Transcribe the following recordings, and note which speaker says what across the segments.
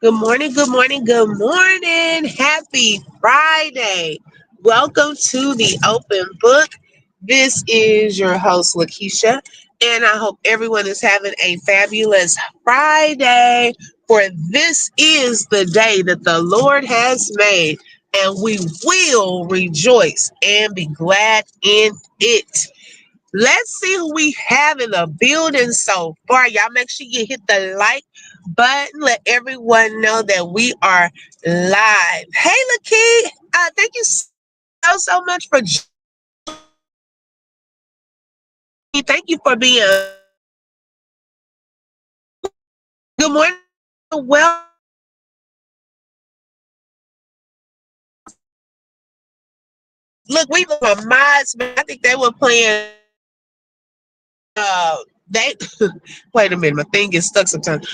Speaker 1: Good morning, good morning, good morning. Happy Friday. Welcome to the open book. This is your host, Lakeisha, and I hope everyone is having a fabulous Friday. For this is the day that the Lord has made, and we will rejoice and be glad in it. Let's see who we have in the building so far. Y'all make sure you hit the like button. Let everyone know that we are live. Hey, Lakeith. Thank you so much for joining. Thank you for being. Good morning. Well, look, we were mods, but I think they were playing. They wait a minute. My thing gets stuck sometimes.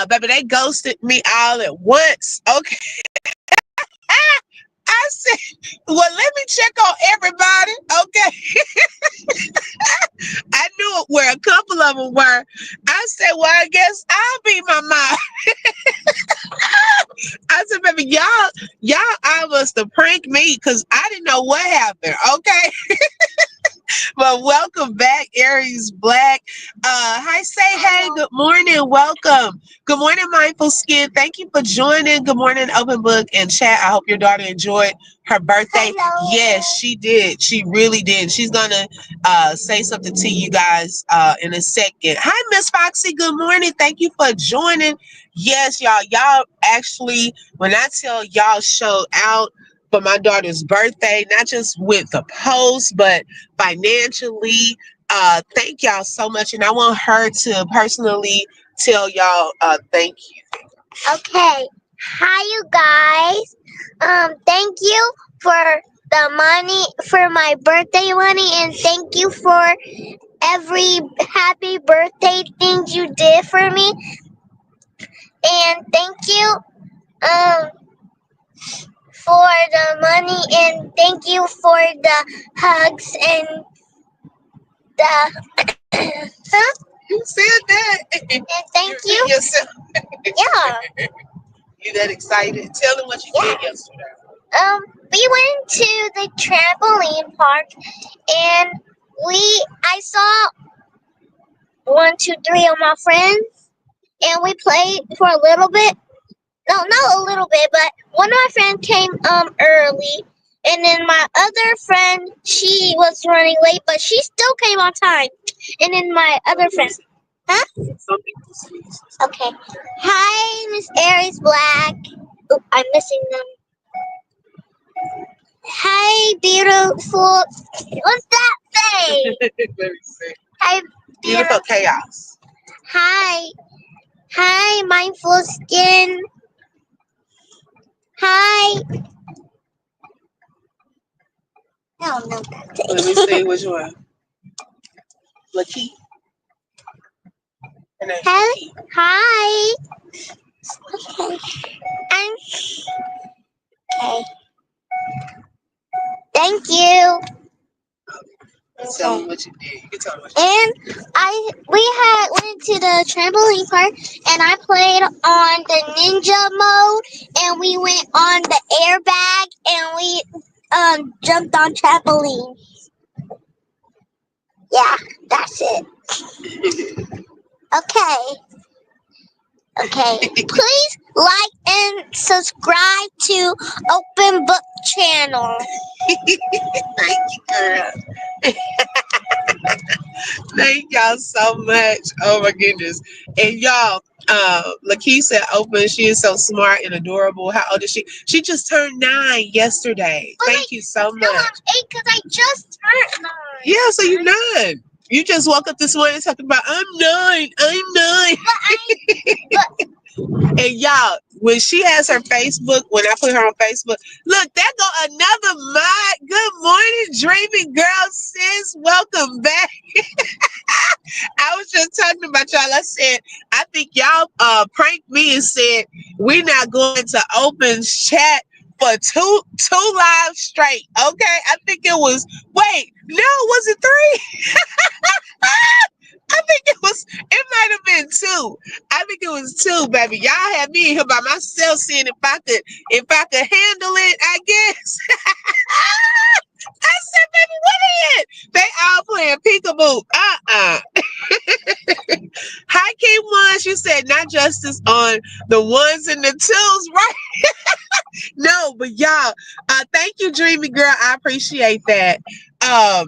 Speaker 1: Baby, they ghosted me all at once. Okay. I said, well, let me check on everybody. Okay. I knew where a couple of them were. I said, well, I guess I'll be my mom. I said, baby, y'all all must have pranked me because I didn't know what happened. Okay. But welcome back, Aries Black. Hi, say hey, good morning, welcome. Good morning, Mindful Skin. Thank you for joining. Good morning, Open Book and Chat. I hope your daughter enjoyed her birthday. Hello. Yes, she did. She really did. She's gonna say something to you guys in a second. Hi, Miss Foxy. Good morning. Thank you for joining. Yes, y'all actually, when I tell y'all showed out for my daughter's birthday, not just with the post, but financially. Thank y'all so much. And I want her to personally tell y'all thank you. Okay. Hi, you guys. Thank you for the money, for my birthday money, and thank you for every happy birthday thing you did for me. And thank you um for the money, and thank you for the hugs and the huh? You said that. And thank you. Yourself. Yeah. You that excited? Tell them what you did yesterday. We went to the trampoline park, and I saw 1, 2, 3 of my friends, and we played for a little bit. No, not a little bit, but one of my friends came early, and then my other friend, she was running late, but she still came on time. And then my other friend, huh? Okay. Hi, Miss Aries Black. Oop, I'm missing them. Hi, beautiful. What's that say? Hi, beautiful chaos. Hi. Hi, mindful skin. Hi. I don't know that thing. Let me see which one. Lakeith. Hi. Hi. Okay. Okay. Thank you. Tell them what you did. You can tell them what you did. We went to the trampoline park, and I played on the ninja mode, and we went on the airbag, and we jumped on trampoline. Yeah, that's it. Okay. Okay. Please like and subscribe to Open Book Channel. Thank you, girl. Thank y'all so much. Oh my goodness. And y'all, Lakeith said open. She is so smart and adorable. How old is she? She just turned 9 yesterday. But thank you so much. No, I'm 8 because I just turned 9. Yeah, so you're 9. You just woke up this morning talking about I'm 9. I'm 9. And y'all, when she has her Facebook, when I put her on Facebook, look, there go another mod. Good morning, dreaming girl sis. Welcome back. I was just talking about y'all. I said, I think y'all pranked me and said we're not going to open chat for two lives straight. Okay, I think it was. Wait, no, was it 3? I think it might have been 2. I think yours too, baby. Y'all had me in here by myself seeing if I could handle it, I guess. I said, baby, what is it? They all playing peekaboo. Hi, K1. She said, not justice on the ones and the twos, right? No, but y'all, thank you, Dreamy Girl. I appreciate that. Um,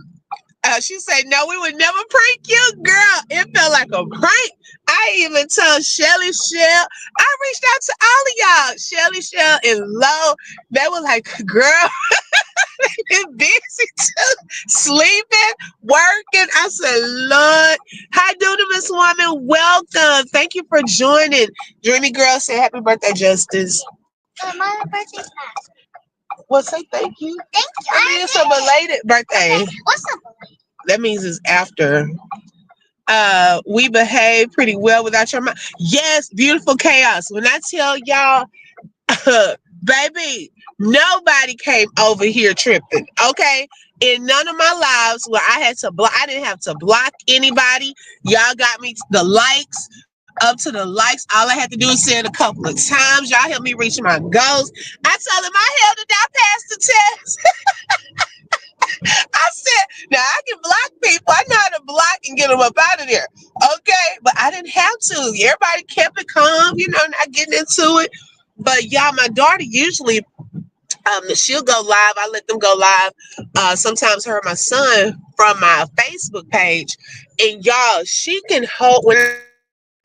Speaker 1: she said, no, we would never prank you, girl. It felt like a prank. I even told Shelly Shell. I reached out to all of y'all. Shelly Shell and Low. They were like, girl, been busy too. Sleeping, working. I said, Lord. Hi, Dunamis Woman. Welcome. Thank you for joining. Dreamy Girl said, happy birthday, Justice.
Speaker 2: My birthday's past.
Speaker 1: Well, say thank you.
Speaker 2: Thank you.
Speaker 1: I mean, it's a belated birthday.
Speaker 2: Okay. What's up?
Speaker 1: That means it's after. We behave pretty well without your mind. Yes, beautiful chaos. When I tell y'all, baby, nobody came over here tripping. Okay. In none of my lives where I didn't have to block anybody. Y'all got me the likes. Up to the likes. All I had to do is say it a couple of times. Y'all helped me reach my goals. I told them I held it down past the test. I said, now I can block people. I know how to block and get them up out of there. Okay. But I didn't have to. Everybody kept it calm, not getting into it. But y'all, my daughter usually, she'll go live. I let them go live. Sometimes her and my son from my Facebook page. And y'all, she can hold, when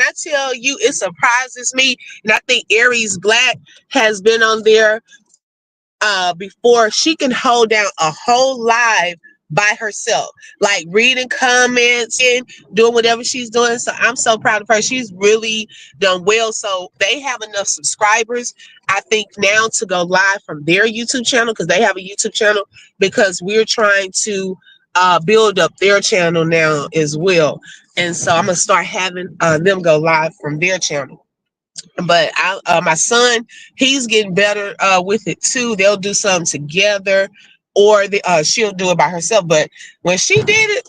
Speaker 1: I tell you it surprises me, and I think Aries Black has been on there before. She can hold down a whole live by herself, like reading comments and doing whatever she's doing. So I'm so proud of her. She's really done well. So they have enough subscribers, I think, now to go live from their YouTube channel, because they have a YouTube channel, because we're trying to build up their channel now as well. And so I'm gonna start having them go live from their channel. But my son, he's getting better with it too. They'll do something together, or she'll do it by herself. But when she did it,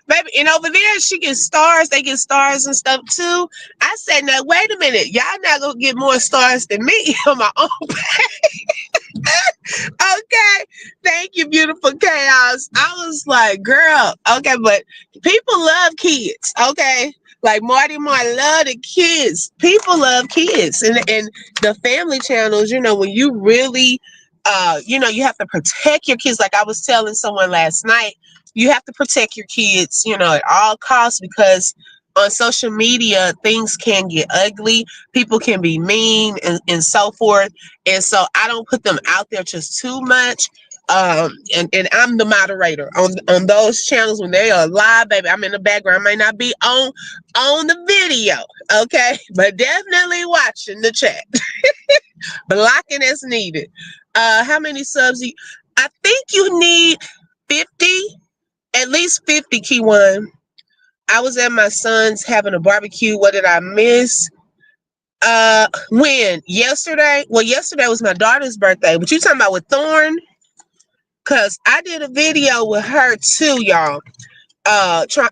Speaker 1: baby, and over there she gets stars. They get stars and stuff too. I said, now wait a minute, y'all not gonna get more stars than me on my own. Okay, thank you, beautiful chaos. I was like, girl, okay, but people love kids. Okay. Like Marty love the kids. People love kids, and the family channels. When you really, you have to protect your kids. Like I was telling someone last night, you have to protect your kids, at all costs, because on social media things can get ugly. People can be mean and so forth, and so I don't put them out there just too much. And I'm the moderator on those channels when they are live, baby. I'm in the background. I may not be on the video, okay, but definitely watching the chat, blocking as needed. How many subs? I think you need 50, at least 50. Key one. I was at my son's having a barbecue. What did I miss? When? Yesterday? Well, yesterday was my daughter's birthday. But you talking about with Thorn? Because I did a video with her too, y'all.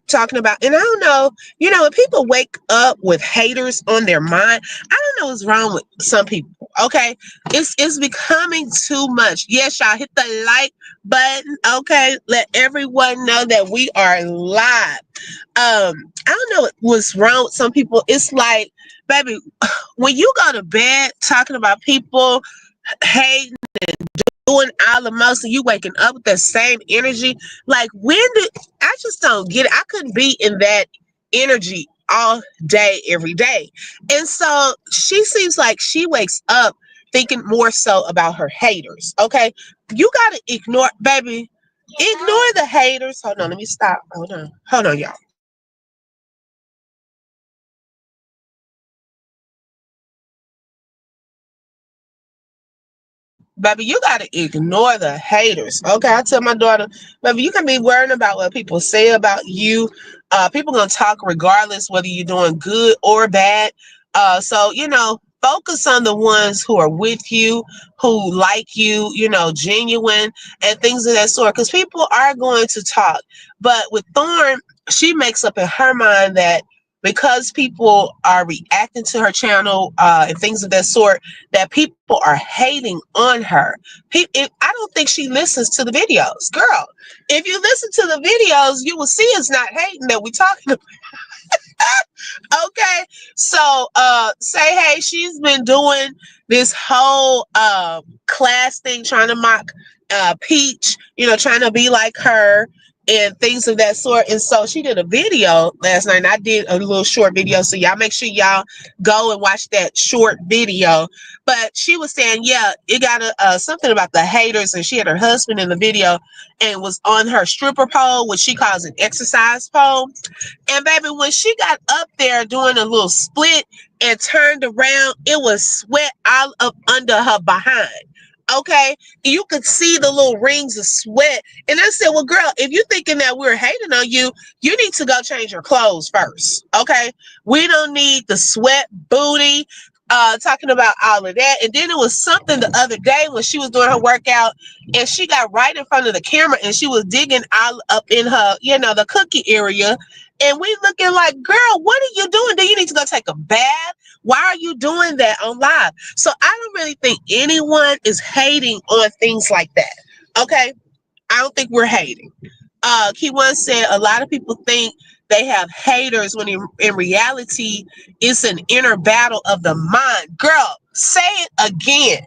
Speaker 1: Talking about, and I don't know, when people wake up with haters on their mind, I don't know what's wrong with some people. Okay, it's becoming too much. Yes, y'all hit the like button. Okay, let everyone know that we are live. I don't know what's wrong with some people. It's like, baby, when you go to bed talking about people hating, doing all the most, and you waking up with that same energy. Like, I just don't get it. I couldn't be in that energy all day, every day. And so she seems like she wakes up thinking more so about her haters. Okay. You gotta ignore, baby. Yeah. Ignore the haters. Hold on, let me stop. Hold on, y'all. Baby, you gotta ignore the haters. Okay, I tell my daughter, baby, you can be worrying about what people say about you. People gonna talk regardless whether you're doing good or bad. So focus on the ones who are with you, who like you, genuine and things of that sort. Because people are going to talk. But with Thorn, she makes up in her mind that, because people are reacting to her channel and things of that sort, that people are hating on her. I don't think she listens to the videos. Girl, if you listen to the videos, you will see it's not hating that we talking about. Okay, so say hey, she's been doing this whole class thing, trying to mock Peach, trying to be like her and things of that sort. And so she did a video last night, and I did a little short video. So y'all make sure y'all go and watch that short video. But she was saying, yeah, it got something about the haters, and she had her husband in the video and was on her stripper pole, which she calls an exercise pole. And baby, when she got up there doing a little split and turned around, it was sweat all up under her behind. Okay, you could see the little rings of sweat. And I said, well, girl, if you're thinking that we're hating on you, you need to go change your clothes first. Okay, we don't need the sweat booty. Talking about all of that. And then it was something the other day when she was doing her workout and she got right in front of the camera and she was digging all up in her, the cookie area. And we looking like, girl, what are you doing? Do you need to go take a bath? Why are you doing that on live? So I don't really think anyone is hating on things like that. Okay? I don't think we're hating. Key One said a lot of people think they have haters when in reality it's an inner battle of the mind. Girl, say it again.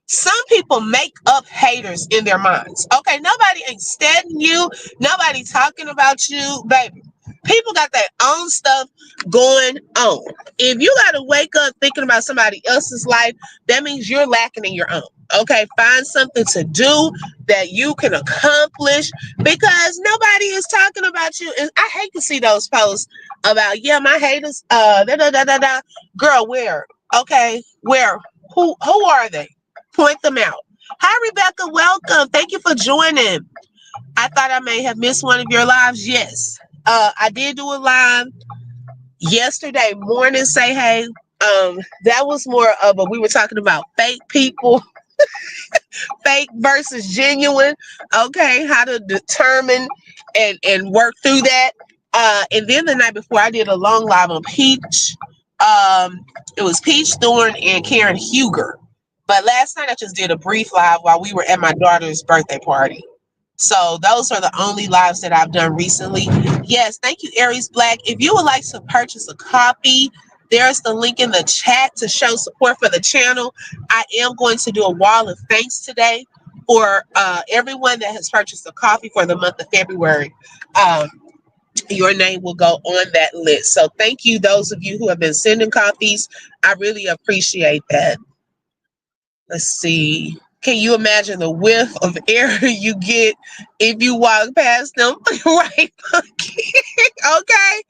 Speaker 1: Some people make up haters in their minds. Okay, nobody ain't studying you. Nobody talking about you, baby. People got their own stuff going on. If you got to wake up thinking about somebody else's life, that means you're lacking in your own. Okay, find something to do that you can accomplish because nobody is talking about you. And I hate to see those posts about, yeah, my haters, da da da da da. Girl, where? Okay, where? Who are they? Point them out. Hi, Rebecca. Welcome. Thank you for joining. I thought I may have missed one of your lives. Yes. I did do a live yesterday morning. Say hey. That was more of a, we were talking about fake people, fake versus genuine. Okay, how to determine and work through that. And then the night before, I did a long live on Peach. It was Peach Thorne and Karen Huger. But last night I just did a brief live while we were at my daughter's birthday party. So those are the only lives that I've done recently. Yes, thank you, Aries Black. If you would like to purchase a copy, there's the link in the chat to show support for the channel. I am going to do a wall of thanks today for everyone that has purchased a copy for the month of February. Um, your name will go on that list. So thank you, those of you who have been sending copies. I really appreciate that. Let's see. Can you imagine the whiff of air you get if you walk past them? Right, Monkey? Okay.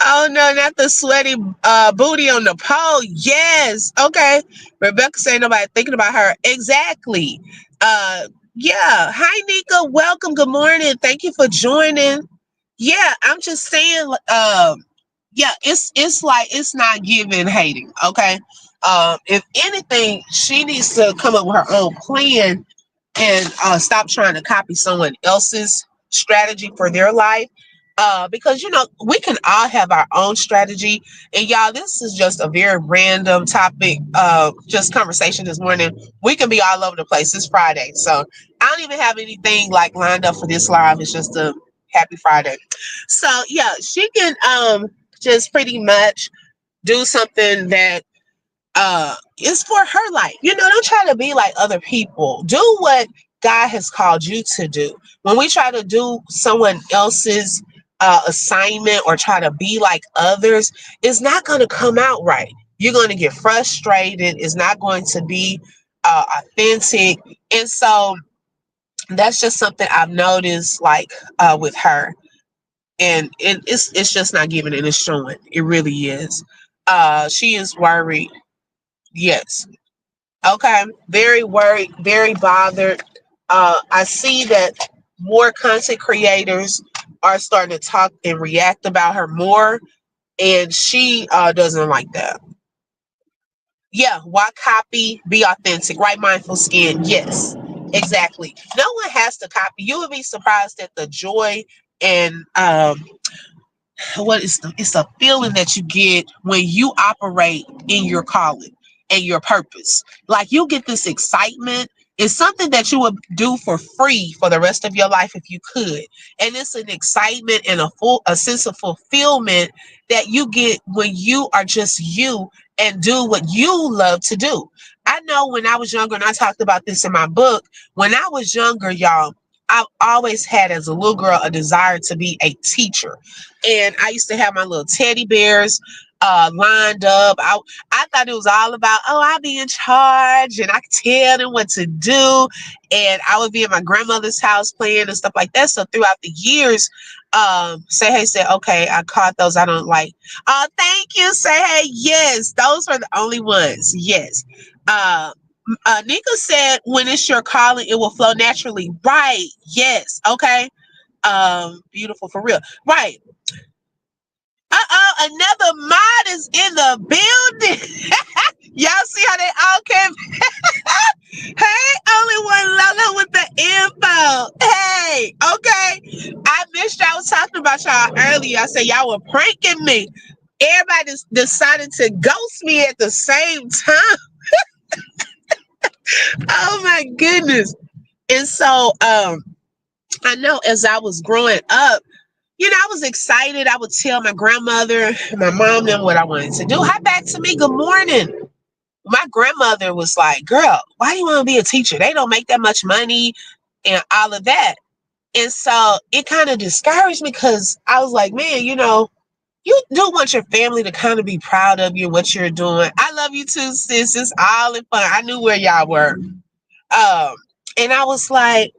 Speaker 1: Oh no, not the sweaty booty on the pole. Yes. Okay. Rebecca saying nobody thinking about her. Exactly. Yeah. Hi Nika. Welcome. Good morning. Thank you for joining. Yeah, I'm just saying, yeah, it's like it's not giving hating, okay? If anything, she needs to come up with her own plan and stop trying to copy someone else's strategy for their life. Because we can all have our own strategy. And y'all, this is just a very random topic, just conversation this morning. We can be all over the place. It's Friday, so I don't even have anything like lined up for this live. It's just a happy Friday. So yeah, she can just pretty much do something that is for her life. Don't try to be like other people. Do what God has called you to do. When we try to do someone else's assignment or try to be like others, it's not going to come out right. You're going to get frustrated. It's not going to be authentic. And so that's just something I've noticed, like with her, and it's just not giving it. It's showing. It really is. She is worried. Yes. Okay. Very worried. Very bothered. I see that more content creators are starting to talk and react about her more, and she doesn't like that. Yeah, why copy? Be authentic, right? Mindful skin. Yes, exactly. No one has to copy. You would be surprised at the joy and it's a feeling that you get when you operate in your calling and your purpose. Like you get this excitement. It's something that you would do for free for the rest of your life if you could. And it's an excitement and a sense of fulfillment that you get when you are just you and do what you love to do. I know when I was younger, and I talked about this in my book, when I was younger, y'all, I've always had as a little girl a desire to be a teacher. And I used to have my little teddy bears lined up. I thought it was all about, oh, I'll be in charge and I could tell them what to do. And I would be in my grandmother's house playing and stuff like that. So throughout the years, Say Hey said, okay, I caught those I don't like. Oh, thank you, Say Hey. Yes, those were the only ones. Yes. Uh, Nika said, when it's your calling, it will flow naturally. Right. Yes. Okay. Beautiful for real. Right. Another mod is in the building. Y'all see how they all came? Hey, only one Lola with the info. Hey, okay. I missed y'all was talking about y'all earlier. I said y'all were pranking me. Everybody decided to ghost me at the same time. Oh my goodness. And so I know as I was growing up, I was excited. I would tell my grandmother, my mom, them what I wanted to do. Hi back to me. Good morning. My grandmother was like, girl, why do you want to be a teacher? They don't make that much money and all of that. And so it kind of discouraged me because I was like, man, you do want your family to kind of be proud of you, what you're doing. I love you too, sis. It's all in fun. I knew where y'all were. And I was like,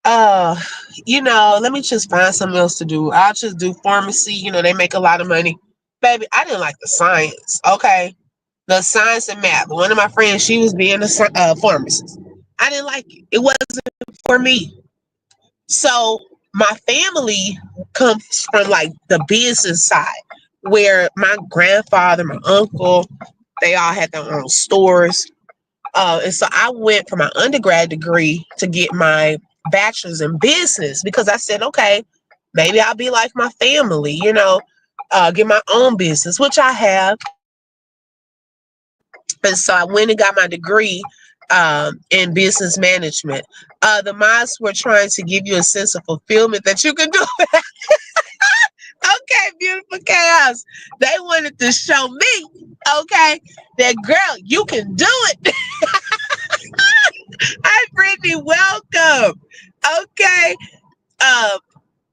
Speaker 1: uh, let me just find something else to do. I'll just do pharmacy. They make a lot of money. Baby, I didn't like the science. Okay. The science and math. One of my friends, she was being a pharmacist. I didn't like it. It wasn't for me. So my family comes from like the business side, where my grandfather, my uncle, they all had their own stores. And so I went for my undergrad degree to get my bachelor's in business because I said, okay, maybe I'll be like my family, get my own business, which I have. And so I went and got my degree in business management. The mods were trying to give you a sense of fulfillment that you can do. Okay, beautiful chaos. They wanted to show me, okay, that girl, you can do it. Hi, Brittany, welcome. Okay. Uh,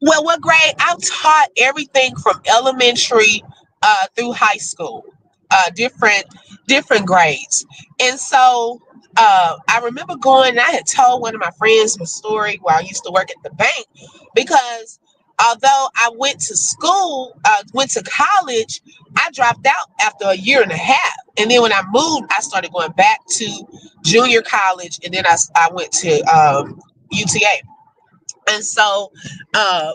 Speaker 1: well, what grade? I taught everything from elementary through high school, different grades. And so I remember going. I had told one of my friends my story while I used to work at the bank because although I went to school, went to college, I dropped out after a year and a half. And then when I moved, I started going back to junior college, and then I went to UTA. And so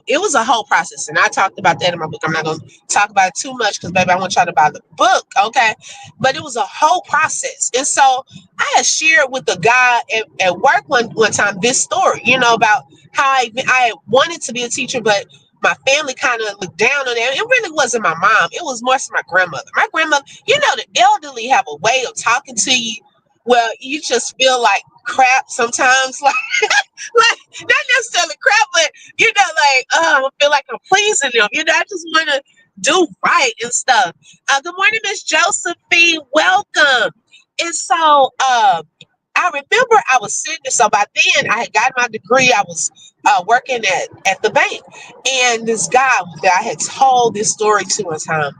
Speaker 1: it was a whole process. And I talked about that in my book. I'm not going to talk about it too much because, baby, I want y'all to buy the book. Okay. But it was a whole process. And so I had shared with the guy at work one time this story, about how I wanted to be a teacher, but my family kind of looked down on it. It really wasn't my mom. It was more so my grandmother. My grandmother, the elderly have a way of talking to you. Well, you just feel like crap sometimes. Like not necessarily crap, but like I feel like I'm pleasing them. I just want to do right and stuff. Good morning, Miss Josephine. Welcome. And so I remember I was sitting there. So by then I had gotten my degree. I was working at the bank, and this guy that I had told this story to one time,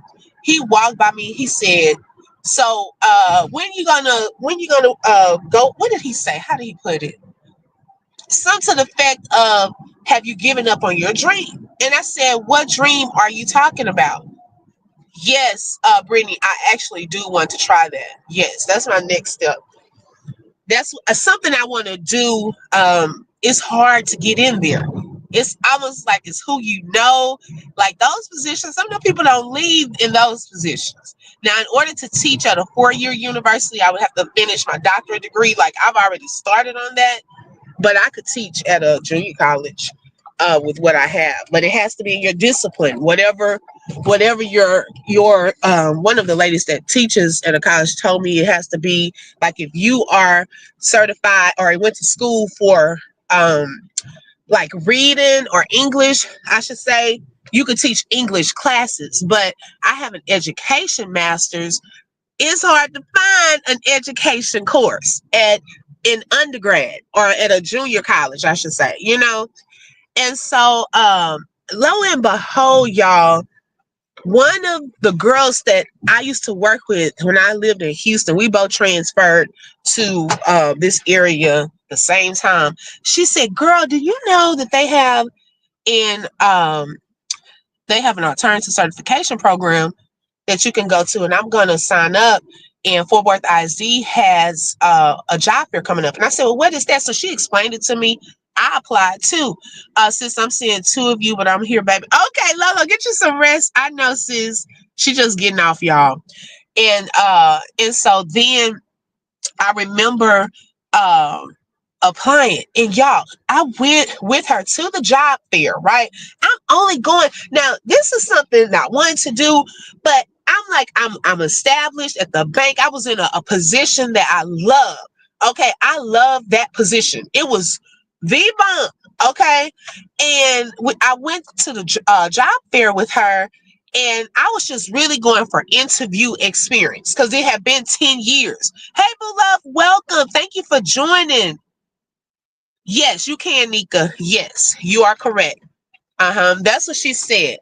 Speaker 1: he walked by me. He said, "So when you gonna go?" What did he say? How did he put it? Some to the effect of, have you given up on your dream? And I said, what dream are you talking about? Yes, Brittany, I actually do want to try that. Yes, that's my next step. That's something I want to do. It's hard to get in there. It's almost like it's who you know. Like those positions, some of the people don't leave in those positions. Now, in order to teach at a 4-year university, I would have to finish my doctorate degree. Like I've already started on that, but I could teach at a junior college. with what I have, but it has to be in your discipline. Whatever your one of the ladies that teaches at a college told me it has to be like if you are certified or went to school for like reading or English, I should say, you could teach English classes. But I have an education master's. It's hard to find an education course at in undergrad or at a junior college, I should say, and so, lo and behold, y'all, one of the girls that I used to work with when I lived in Houston, we both transferred to this area the same time. She said, "Girl, do you know that in they have an alternative certification program that you can go to, and I'm going to sign up. And Fort Worth IZ has a job fair coming up." And I said, "Well, what is that?" So she explained it to me. I applied too. Sis, I'm seeing two of you, but I'm here, baby. Okay, Lolo, get you some rest. I know, sis. She just getting off, y'all. And so then I remember um applying, and y'all, I went with her to the job fair, right? I'm only going now. This is something that I wanted to do, but I'm established at the bank. I was in a position that I love. Okay, I love that position. It was the bomb. Okay, and I went to the job fair with her, and I was just really going for interview experience because it had been 10 years. Hey, boo love, welcome. Thank you for joining. Yes, you can, Nika. Yes, you are correct. That's what she said.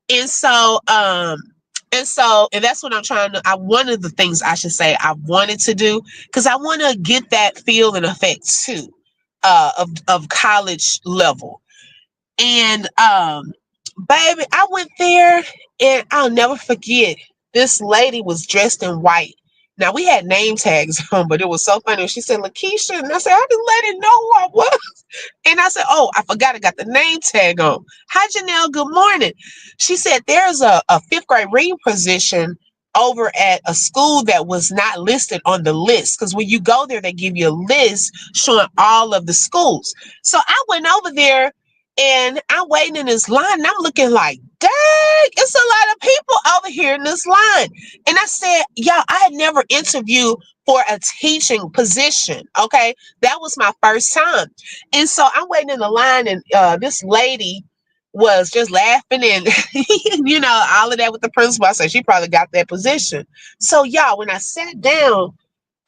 Speaker 1: And so, and that's what I'm trying to. One of the things I should say I wanted to do because I want to get that feel and effect too, of college level. And baby, I went there and I'll never forget. This lady was dressed in white. Now we had name tags on, but it was so funny. She said Lakeisha, and I said I didn't let it know who I was. And I said, "Oh, I forgot I got the name tag on." "Hi, Janelle. Good morning." She said, "There's a fifth grade reading position over at a school that was not listed on the list because when you go there, they give you a list showing all of the schools." So I went over there and I'm waiting in this line and I'm looking like, dang, it's a lot of people over here in this line. And I said, "Y'all, I had never interviewed for a teaching position. Okay. That was my first time." And so I'm waiting in the line, and this lady was just laughing and, all of that with the principal. I said, she probably got that position. So, y'all, when I sat down,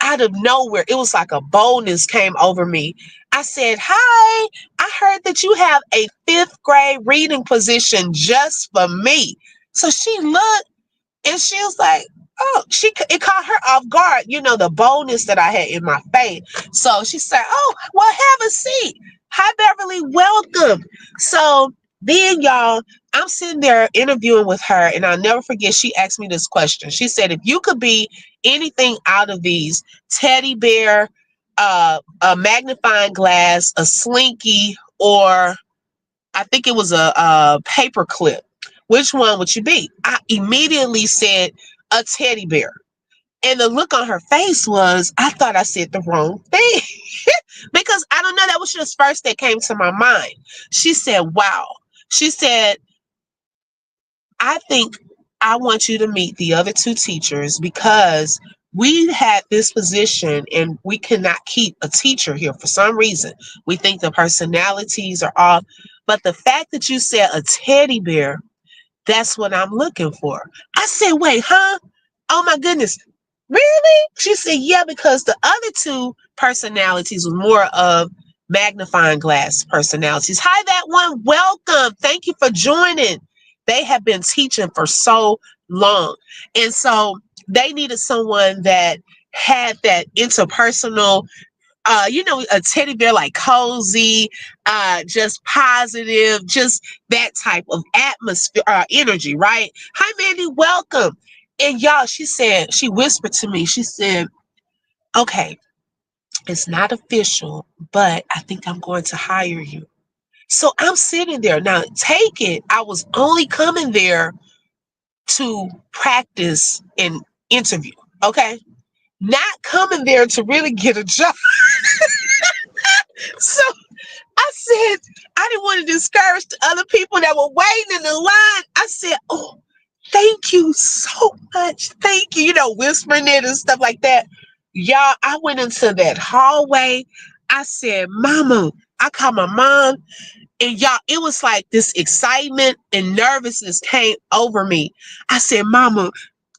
Speaker 1: out of nowhere, it was like a boldness came over me. I said, "Hi, I heard that you have a fifth grade reading position just for me." So she looked and she was like, "Oh," it caught her off guard, the boldness that I had in my face. So she said, "Oh, well, have a seat. Hi, Beverly, welcome." So then, y'all, I'm sitting there interviewing with her, and I'll never forget, she asked me this question. She said, "If you could be anything out of these: teddy bear, a magnifying glass, a slinky, or I think it was a paper clip, which one would you be?" I immediately said a teddy bear. And the look on her face was, I thought I said the wrong thing. Because I don't know, that was just first that came to my mind. She said, "Wow." She said, "I think I want you to meet the other two teachers because we had this position and we cannot keep a teacher here for some reason. We think the personalities are off. But the fact that you said a teddy bear, that's what I'm looking for." I said, "Wait, huh? Oh my goodness. Really?" She said, "Yeah, because the other two personalities was more of magnifying glass personalities." Hi, that one. Welcome. Thank you for joining. They have been teaching for so long. And so they needed someone that had that interpersonal, a teddy bear, like cozy, just positive, just that type of atmosphere, energy, right? Hi, Mandy, welcome. And y'all, she whispered to me, she said, "Okay, it's not official, but I think I'm going to hire you." So I'm sitting there. Now, take it, I was only coming there to practice and interview, okay? Not coming there to really get a job. So I said, I didn't want to discourage the other people that were waiting in the line. I said, oh, thank you so much. Thank you. Whispering it and stuff like that. Y'all, I went into that hallway. I said, Mama, I called my mom. And y'all, it was like this excitement and nervousness came over me. I said, Mama,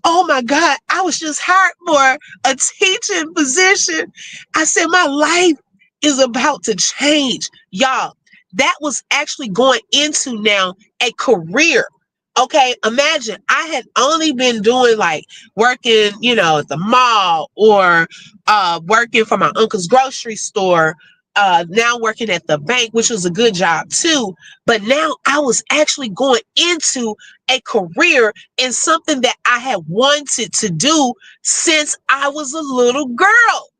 Speaker 1: oh my God, I was just hired for a teaching position. I said, my life is about to change. Y'all, that was actually going into now a career. Okay, imagine I had only been doing like working, at the mall or working for my uncle's grocery store, now working at the bank, which was a good job too. But now I was actually going into a career in something that I had wanted to do since I was a little girl.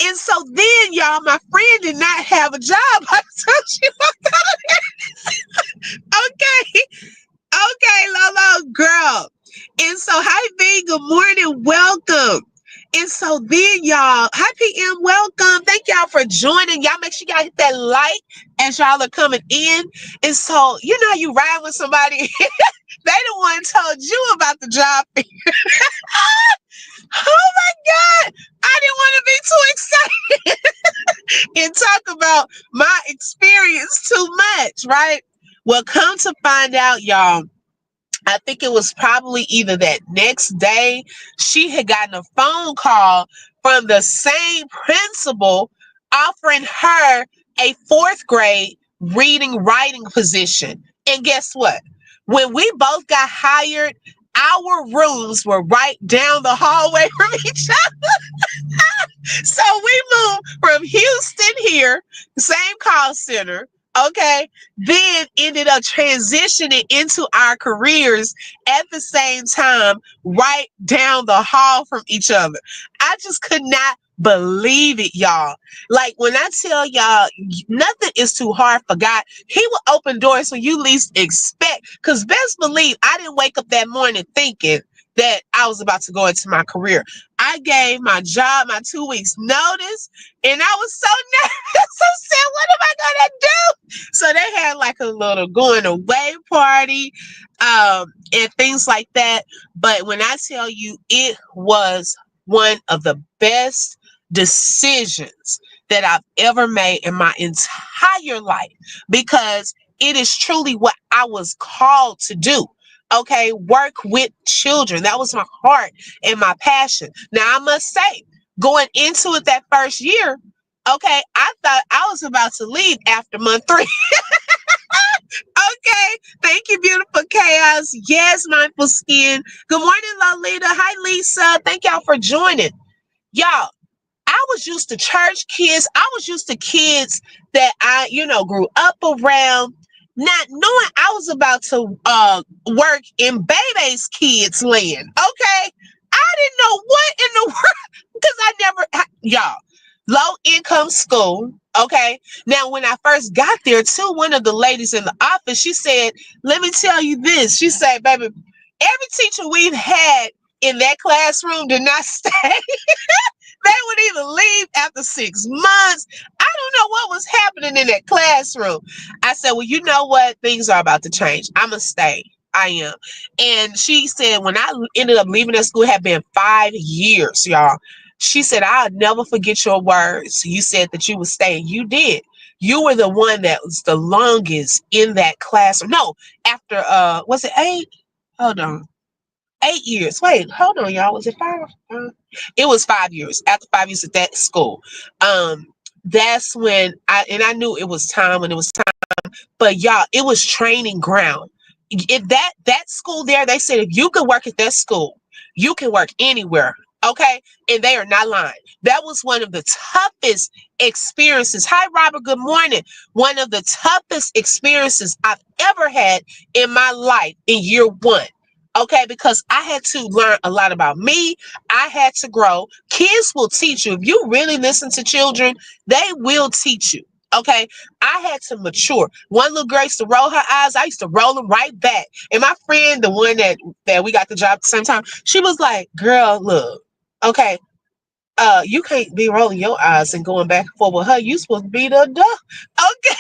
Speaker 1: And so then, y'all, my friend did not have a job. I told you. Okay. Okay, Lolo, girl. And so, hi, V. Good morning. Welcome. And so then, y'all, hi, PM. Welcome. Thank y'all for joining. Y'all make sure y'all hit that like as y'all are coming in. And so, you ride with somebody. They the one told you about the job. Oh my God. I didn't want to be too excited and talk about my experience too much, right? Well, come to find out, y'all, I think it was probably either that next day, she had gotten a phone call from the same principal offering her a fourth grade reading writing position. And guess what? When we both got hired, our rooms were right down the hallway from each other. So we moved from Houston here, same call center, okay, then ended up transitioning into our careers at the same time, right down the hall from each other. I just could not believe it, y'all. Like when I tell y'all, nothing is too hard for God. He will open doors when you least expect. Because best believe I didn't wake up that morning thinking that I was about to go into my career. I gave my job my 2 weeks notice, and I was so nervous. I said, what am I gonna do? So they had like a little going away party, and things like that. But when I tell you, it was one of the best decisions that I've ever made in my entire life, because it is truly what I was called to do. Okay, work with children. That was my heart and my passion. Now, I must say, going into it that first year, okay, I thought I was about to leave after month 3. Okay, thank you, beautiful chaos. Yes, mindful skin. Good morning, Lolita. Hi, Lisa. Thank y'all for joining. Y'all, I was used to church kids. I was used to kids that I, grew up around, not knowing I was about to work in baby's kids land. Okay, I didn't know what in the world, because I never, y'all, low income school. Okay, now when I first got there, too, one of the ladies in the office, she said, "Let me tell you this." She said, "Baby, every teacher we've had in that classroom did not stay." They would either leave after 6 months. I don't know what was happening in that classroom. I said, well, you know what? Things are about to change. I'm going to stay. I am. And she said, when I ended up leaving that school, it had been 5 years, y'all. She said, I'll never forget your words. You said that you would stay, and you did. You were the one that was the longest in that classroom. No, after, was it 8? Hold on. 8 years. Wait, hold on, y'all. Was it 5? It was 5 years. After 5 years at that school, that's when I knew it was time, when it was time. But y'all, it was training ground. If that school there, they said if you could work at that school, you can work anywhere. Okay, and they are not lying. That was one of the toughest experiences. Hi, Robert. Good morning. One of the toughest experiences I've ever had in my life in year 1. Okay, because I had to learn a lot about me. I had to grow. Kids will teach you. If you really listen to children, they will teach you. Okay, I had to mature. One little girl used to roll her eyes. I used to roll them right back. And my friend, the one that we got the job at the same time, she was like, "Girl, look, okay, you can't be rolling your eyes and going back and forth with her. You supposed to be the adult." Okay.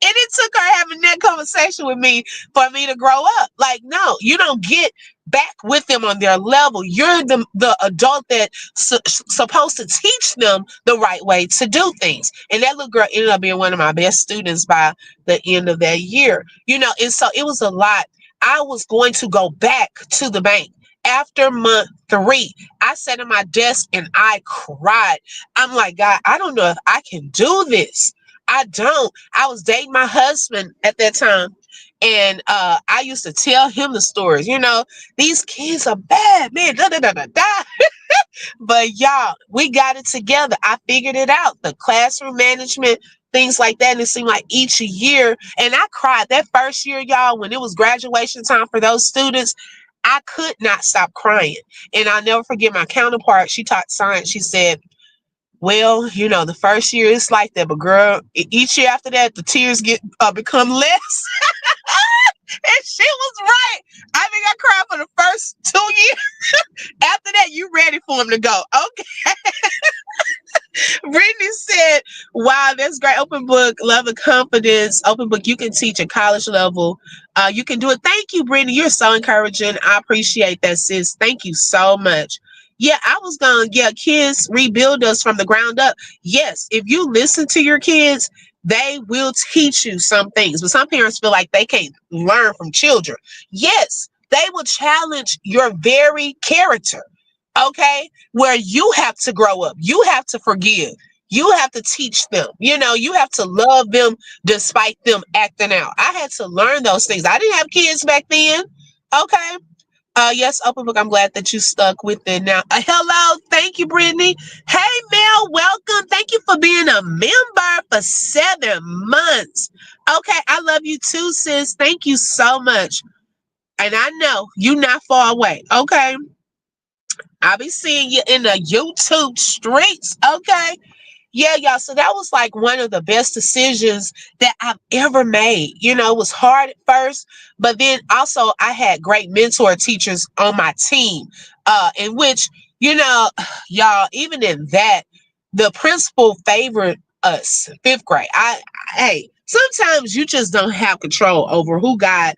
Speaker 1: And it took her having that conversation with me for me to grow up. Like, no, you don't get back with them on their level. You're the adult that supposed to teach them the right way to do things. And that little girl ended up being one of my best students by the end of that year. And so it was a lot. I was going to go back to the bank. After month 3, I sat at my desk and I cried. I'm like, God, I don't know if I can do this. I don't. I was dating my husband at that time. And I used to tell him the stories. These kids are bad, man. Da, da, da, da, da. But y'all, we got it together. I figured it out. The classroom management, things like that. And it seemed like each year, and I cried that first year, y'all, when it was graduation time for those students. I could not stop crying. And I'll never forget my counterpart. She taught science. She said, well, the first year it's like that, but girl, each year after that, the tears get become less. And she was right. I think I cried for the first 2 years. After that, you ready for him to go? Okay. Brittany said, wow, that's great. Open book, love and confidence. Open book, you can teach at college level. You can do it. Thank you, Brittany. You're so encouraging. I appreciate that, sis. Thank you so much. Yeah, I was going to, kids rebuild us from the ground up. Yes, if you listen to your kids, they will teach you some things. But some parents feel like they can't learn from children. Yes, they will challenge your very character. Okay, where you have to grow up, you have to forgive, you have to teach them, you have to love them despite them acting out. I had to learn those things. I didn't have kids back then. Okay. Yes, open book, I'm glad that you stuck with it. Now, hello, thank you, Brittany. Hey, Mel, welcome. Thank you for being a member for 7 months. Okay, I love you too, sis. Thank you so much. And I know you not far away. Okay, I'll be seeing you in the YouTube streets. Okay. Yeah, y'all. So that was like one of the best decisions that I've ever made. It was hard at first, but then also I had great mentor teachers on my team, in which, you know, y'all, even in that, the principal favored us, 5th grade. Hey, sometimes you just don't have control over who God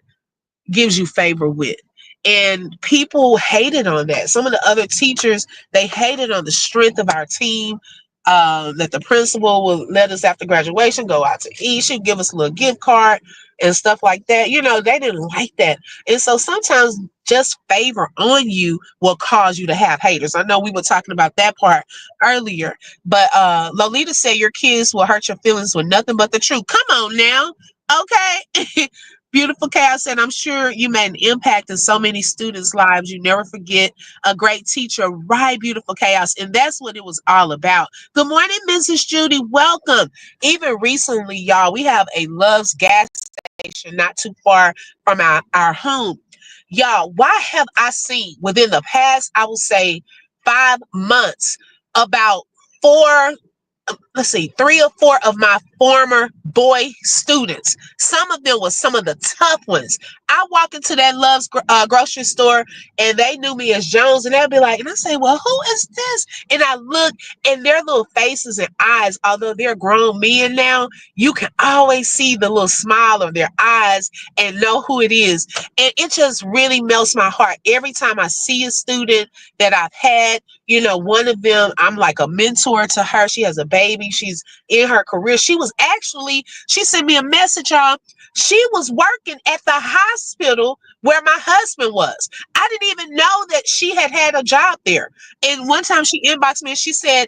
Speaker 1: gives you favor with. And people hated on that. Some of the other teachers, they hated on the strength of our team. That the principal will let us after graduation go out to eat. She'd give us a little gift card and stuff like that. They didn't like that. And so sometimes just favor on you will cause you to have haters. I know we were talking about that part earlier, but Lolita said your kids will hurt your feelings with nothing but the truth. Come on now. Okay. Beautiful Chaos said, I'm sure you made an impact in so many students' lives. You never forget a great teacher, right? Beautiful Chaos. And that's what it was all about. Good morning, Mrs. Judy. Welcome. Even recently, y'all, we have a Love's gas station not too far from our home. Y'all, why have I seen within the past, I would say 5 months, about four, let's see, 3 or 4 of my former boy students. Some of them were some of the tough ones. I walk into that Love's grocery store and they knew me as Jones, and they'll be like, and I say, well, who is this? And I look, and their little faces and eyes, although they're grown men now, you can always see the little smile of their eyes and know who it is. And it just really melts my heart every time I see a student that I've had. One of them, I'm like a mentor to her. She has a baby. She's in her career. She sent me a message, y'all. She was working at the hospital where my husband was. I didn't even know that she had a job there. And one time she inboxed me and she said,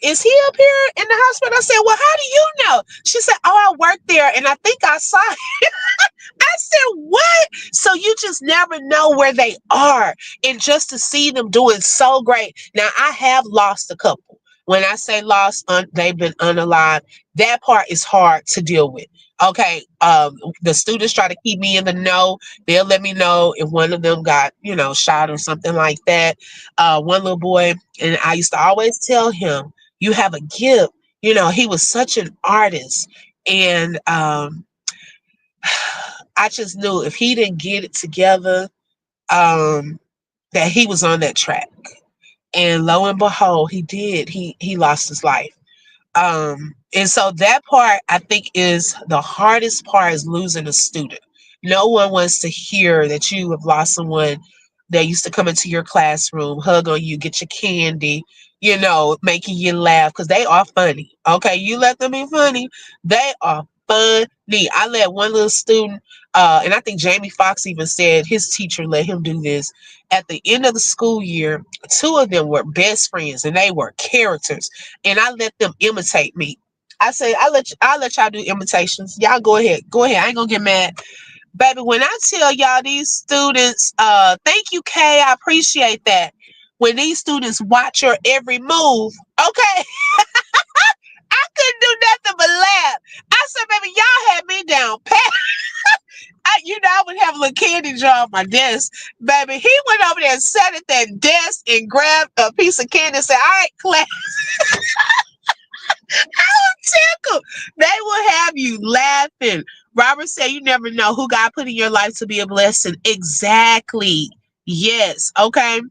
Speaker 1: is he up here in the hospital? I said, well, how do you know? She said, oh, I work there and I think I saw him. I said, what? So you just never know where they are. And just to see them doing so great. Now, I have lost a couple. When I say lost, they've been unalive. That part is hard to deal with. Okay, the students try to keep me in the know. They'll let me know if one of them got, shot or something like that. One little boy, and I used to always tell him, you have a gift. He was such an artist. And I just knew if he didn't get it together, that he was on that track. And lo and behold, he did. He lost his life. And so that part I think is the hardest part, is losing a student. No one wants to hear that you have lost someone that used to come into your classroom, hug on you, get your candy, making you laugh because they are funny. Okay, you let them be funny. They are funny. I let one little student, and I think Jamie Foxx even said his teacher let him do this. At the end of the school year, two of them were best friends and they were characters, and I let them imitate me. I say I let y'all do imitations. Y'all go ahead. Go ahead. I ain't gonna get mad. Baby, when I tell y'all these students, thank you, Kay, I appreciate that. When these students watch your every move, okay, I couldn't do nothing but laugh. I said, baby, y'all had me down pat. I would have a little candy jar on my desk. Baby, he went over there and sat at that desk and grabbed a piece of candy and said, all right, class, tickle. They will have you laughing. Robert said, you never know who God put in your life to be a blessing. Exactly. Yes. Okay.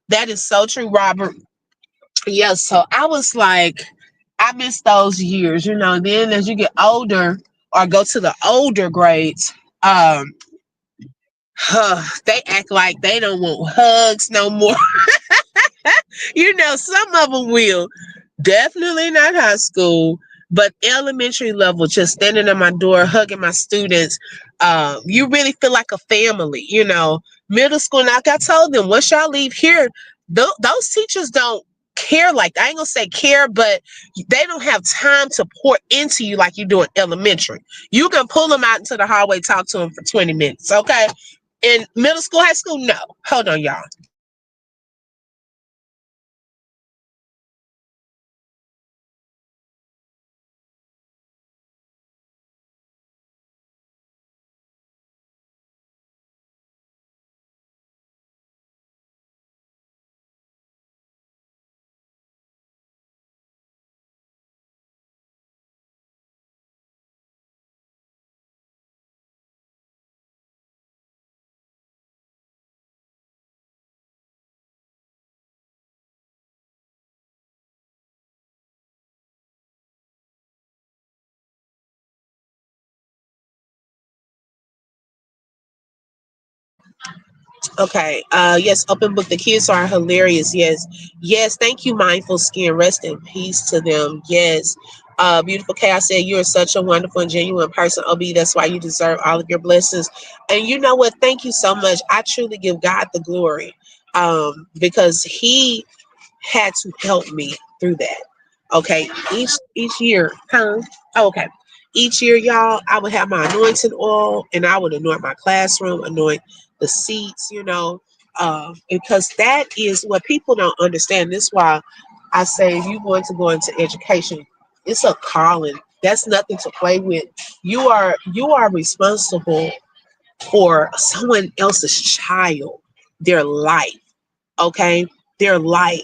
Speaker 1: That is so true, Robert. Yes. So I was like, I miss those years, then as you get older or go to the older grades, they act like they don't want hugs no more. Some of them will. Definitely not high school, but elementary level, just standing at my door, hugging my students. You really feel like a family. Middle school, like I told them, once y'all leave here, those teachers don't care. Like, I ain't gonna say care, but they don't have time to pour into you like you do in elementary. You can pull them out into the hallway, talk to them for 20 minutes, okay? In middle school, high school, no. Hold on, y'all. Okay. Yes, open book. The kids are hilarious. Yes. Yes. Thank you, Mindful Skin. Rest in peace to them. Yes. Beautiful Kay, I said you are such a wonderful and genuine person, OB. That's why you deserve all of your blessings. And you know what? Thank you so much. I truly give God the glory. Because He had to help me through that. Okay, each year, huh? Oh, okay. Each year, y'all, I would have my anointing oil and I would anoint my classroom, anoint the seats, because that is what people don't understand. This is why I say if you're going to go into education, it's a calling. That's nothing to play with. You are responsible for someone else's child, their life, okay, their life,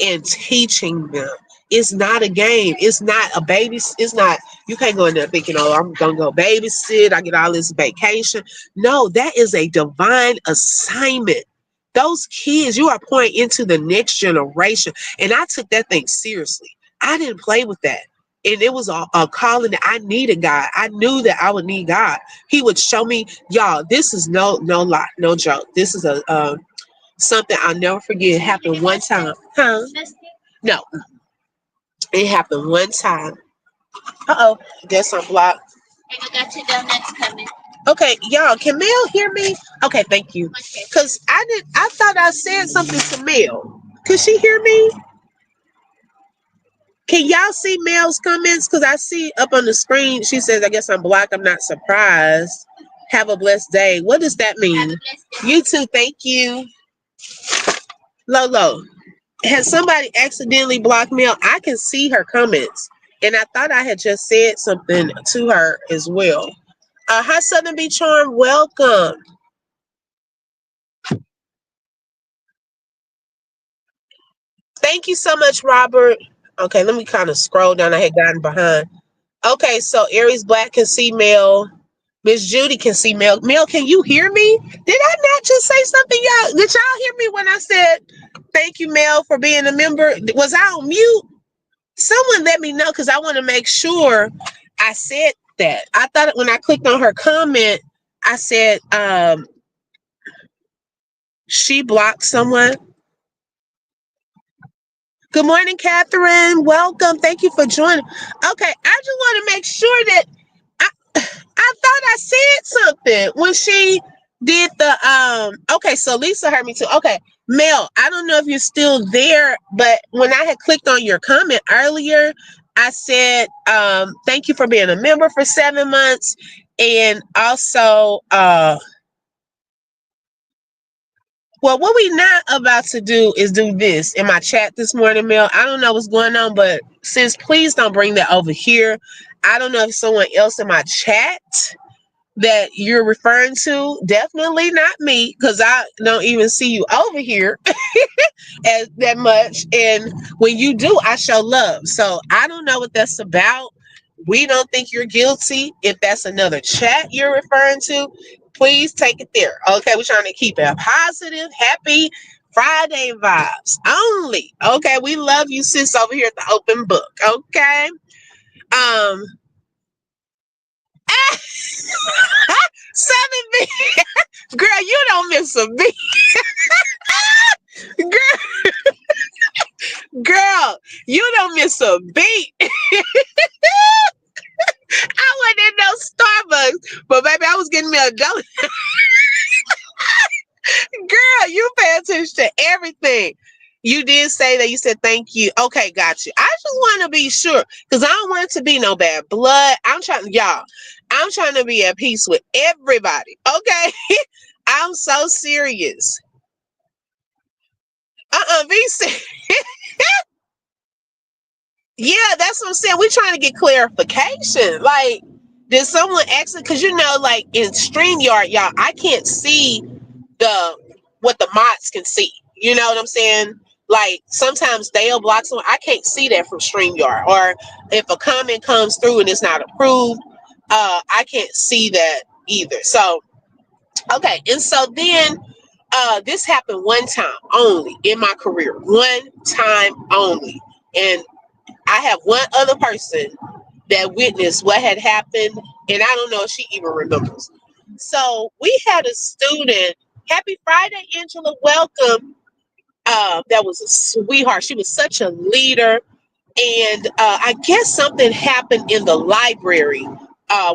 Speaker 1: and teaching them. It's not a game. It's not a baby. It's not, you can't go in there thinking, oh, I'm going to go babysit. I get all this vacation. No, that is a divine assignment. Those kids, you are pouring into the next generation. And I took that thing seriously. I didn't play with that. And it was a calling that I needed God. I knew that I would need God. He would show me, y'all, this is no lie, no joke. This is a something I'll never forget. It happened one time. Huh? No, it happened one time. Uh-oh. Guess I'm blocked.
Speaker 2: And I got two donuts coming.
Speaker 1: Okay, y'all, can Mel hear me? Okay, thank you.
Speaker 2: Okay.
Speaker 1: Cause I thought I said something to Mel. Could she hear me? Can y'all see Mel's comments? Cause I see up on the screen she says, I guess I'm blocked. I'm not surprised. Have a blessed day. What does that
Speaker 2: Have a
Speaker 1: mean?
Speaker 2: blessed day.
Speaker 1: You too, thank you. Lolo. Has somebody accidentally blocked Mel? I can see her comments. And I thought I had just said something to her as well. Hi, Southern Beach Charm. Welcome. Thank you so much, Robert. Okay, let me kind of scroll down. I had gotten behind. Okay, so Aries Black can see Mel. Miss Judy can see Mel. Mel, can you hear me? Did I not just say something, y'all? Did y'all hear me when I said thank you, Mel, for being a member? Was I on mute? Someone let me know because I want to make sure I said that. I thought when I clicked on her comment, I said she blocked someone. Good morning, Catherine. Welcome. Thank you for joining. Okay, I just want to make sure that I I thought I said something when she did the okay, so Lisa heard me too. Okay, Mel, I don't know if you're still there, but when I had clicked on your comment earlier, I said thank you for being a member for 7 months, and also well, what we not about to do is do this in my chat this morning, Mel. I don't know what's going on, but sis, please don't bring that over here. I don't know if someone else in my chat that you're referring to, definitely not me, because I don't even see you over here as that much. And when you do, I show love. So I don't know what that's about. We don't think you're guilty. If that's another chat you're referring to, please take it there. Okay, we're trying to keep it positive, happy Friday vibes only. Okay, we love you, sis, over here at the open book. Okay. Um 7 girl, you don't miss a beat. Girl, girl, you don't miss a beat. I wasn't in no Starbucks, but baby, I was getting me a donut. Girl, you pay attention to everything. You did say that you said thank you. Okay, got you. I just want to be sure because I don't want it to be no bad blood. I'm trying to be at peace with everybody. Okay. I'm so serious. Be serious. Yeah, that's what I'm saying. We're trying to get clarification. Like, did someone exit? Because like in StreamYard, y'all, I can't see the what the mods can see. You know what I'm saying? Like sometimes they'll block someone. I can't see that from StreamYard. Or if a comment comes through and it's not approved, I can't see that either. So okay, and so then this happened one time only in my career. One time only. And I have one other person that witnessed what had happened, and I don't know if she even remembers. So we had a student. Happy Friday, Angela. Welcome. That was a sweetheart. She was such a leader, and I guess something happened in the library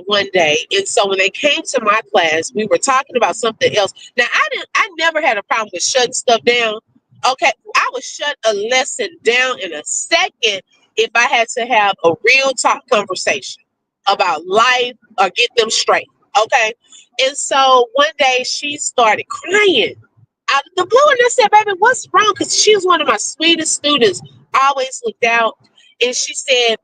Speaker 1: one day. And so when they came to my class, we were talking about something else. Now I never had a problem with shutting stuff down. Okay, I would shut a lesson down in a second if I had to have a real talk conversation about life or get them straight. Okay. And so one day she started crying out of the blue, and I said, "Baby, what's wrong?" Because she was one of my sweetest students, always looked out. And she said,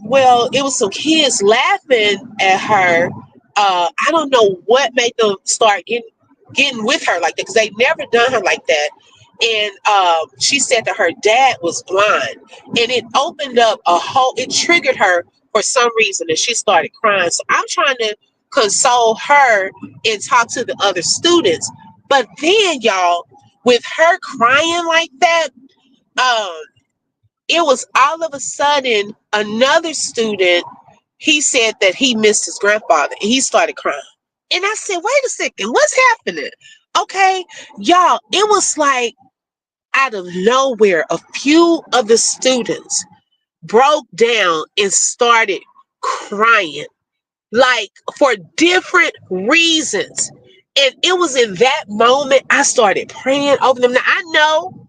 Speaker 1: well, it was some kids laughing at her. I don't know what made them start getting with her like that because they never done her like that. And she said that her dad was blind, and it opened up it triggered her for some reason, and she started crying. So I'm trying to console her and talk to the other students. But then, y'all, with her crying like that, um, it was all of a sudden another student. He said that he missed his grandfather and he started crying. And I said, wait a second, what's happening? Okay, y'all, it was like out of nowhere, a few of the students broke down and started crying, like for different reasons. And it was in that moment I started praying over them. Now I know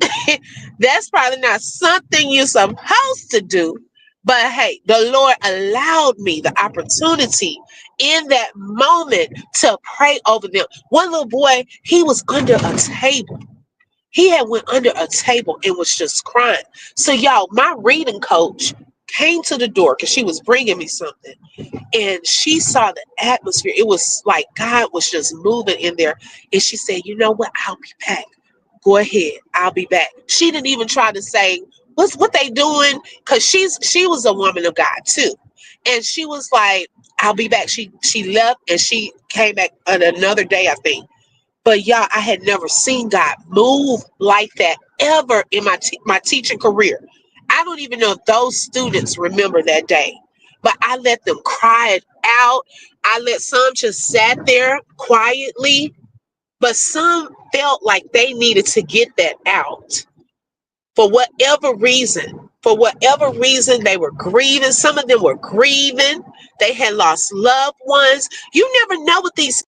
Speaker 1: that's probably not something you're supposed to do, but hey, the Lord allowed me the opportunity in that moment to pray over them. One little boy, he was under a table. He had went under a table and was just crying. So y'all, my reading coach came to the door because she was bringing me something, and she saw the atmosphere. It was like God was just moving in there. And she said, you know what? I'll be back. Go ahead. I'll be back. She didn't even try to say, what they doing? Because she was a woman of God too. And she was like, I'll be back. She left and she came back on another day, I think. But y'all, I had never seen God move like that ever in my teaching career. I don't even know if those students remember that day, but I let them cry it out. I let some just sat there quietly, but some felt like they needed to get that out for whatever reason. For whatever reason, they were grieving. Some of them were grieving. They had lost loved ones. You never know what these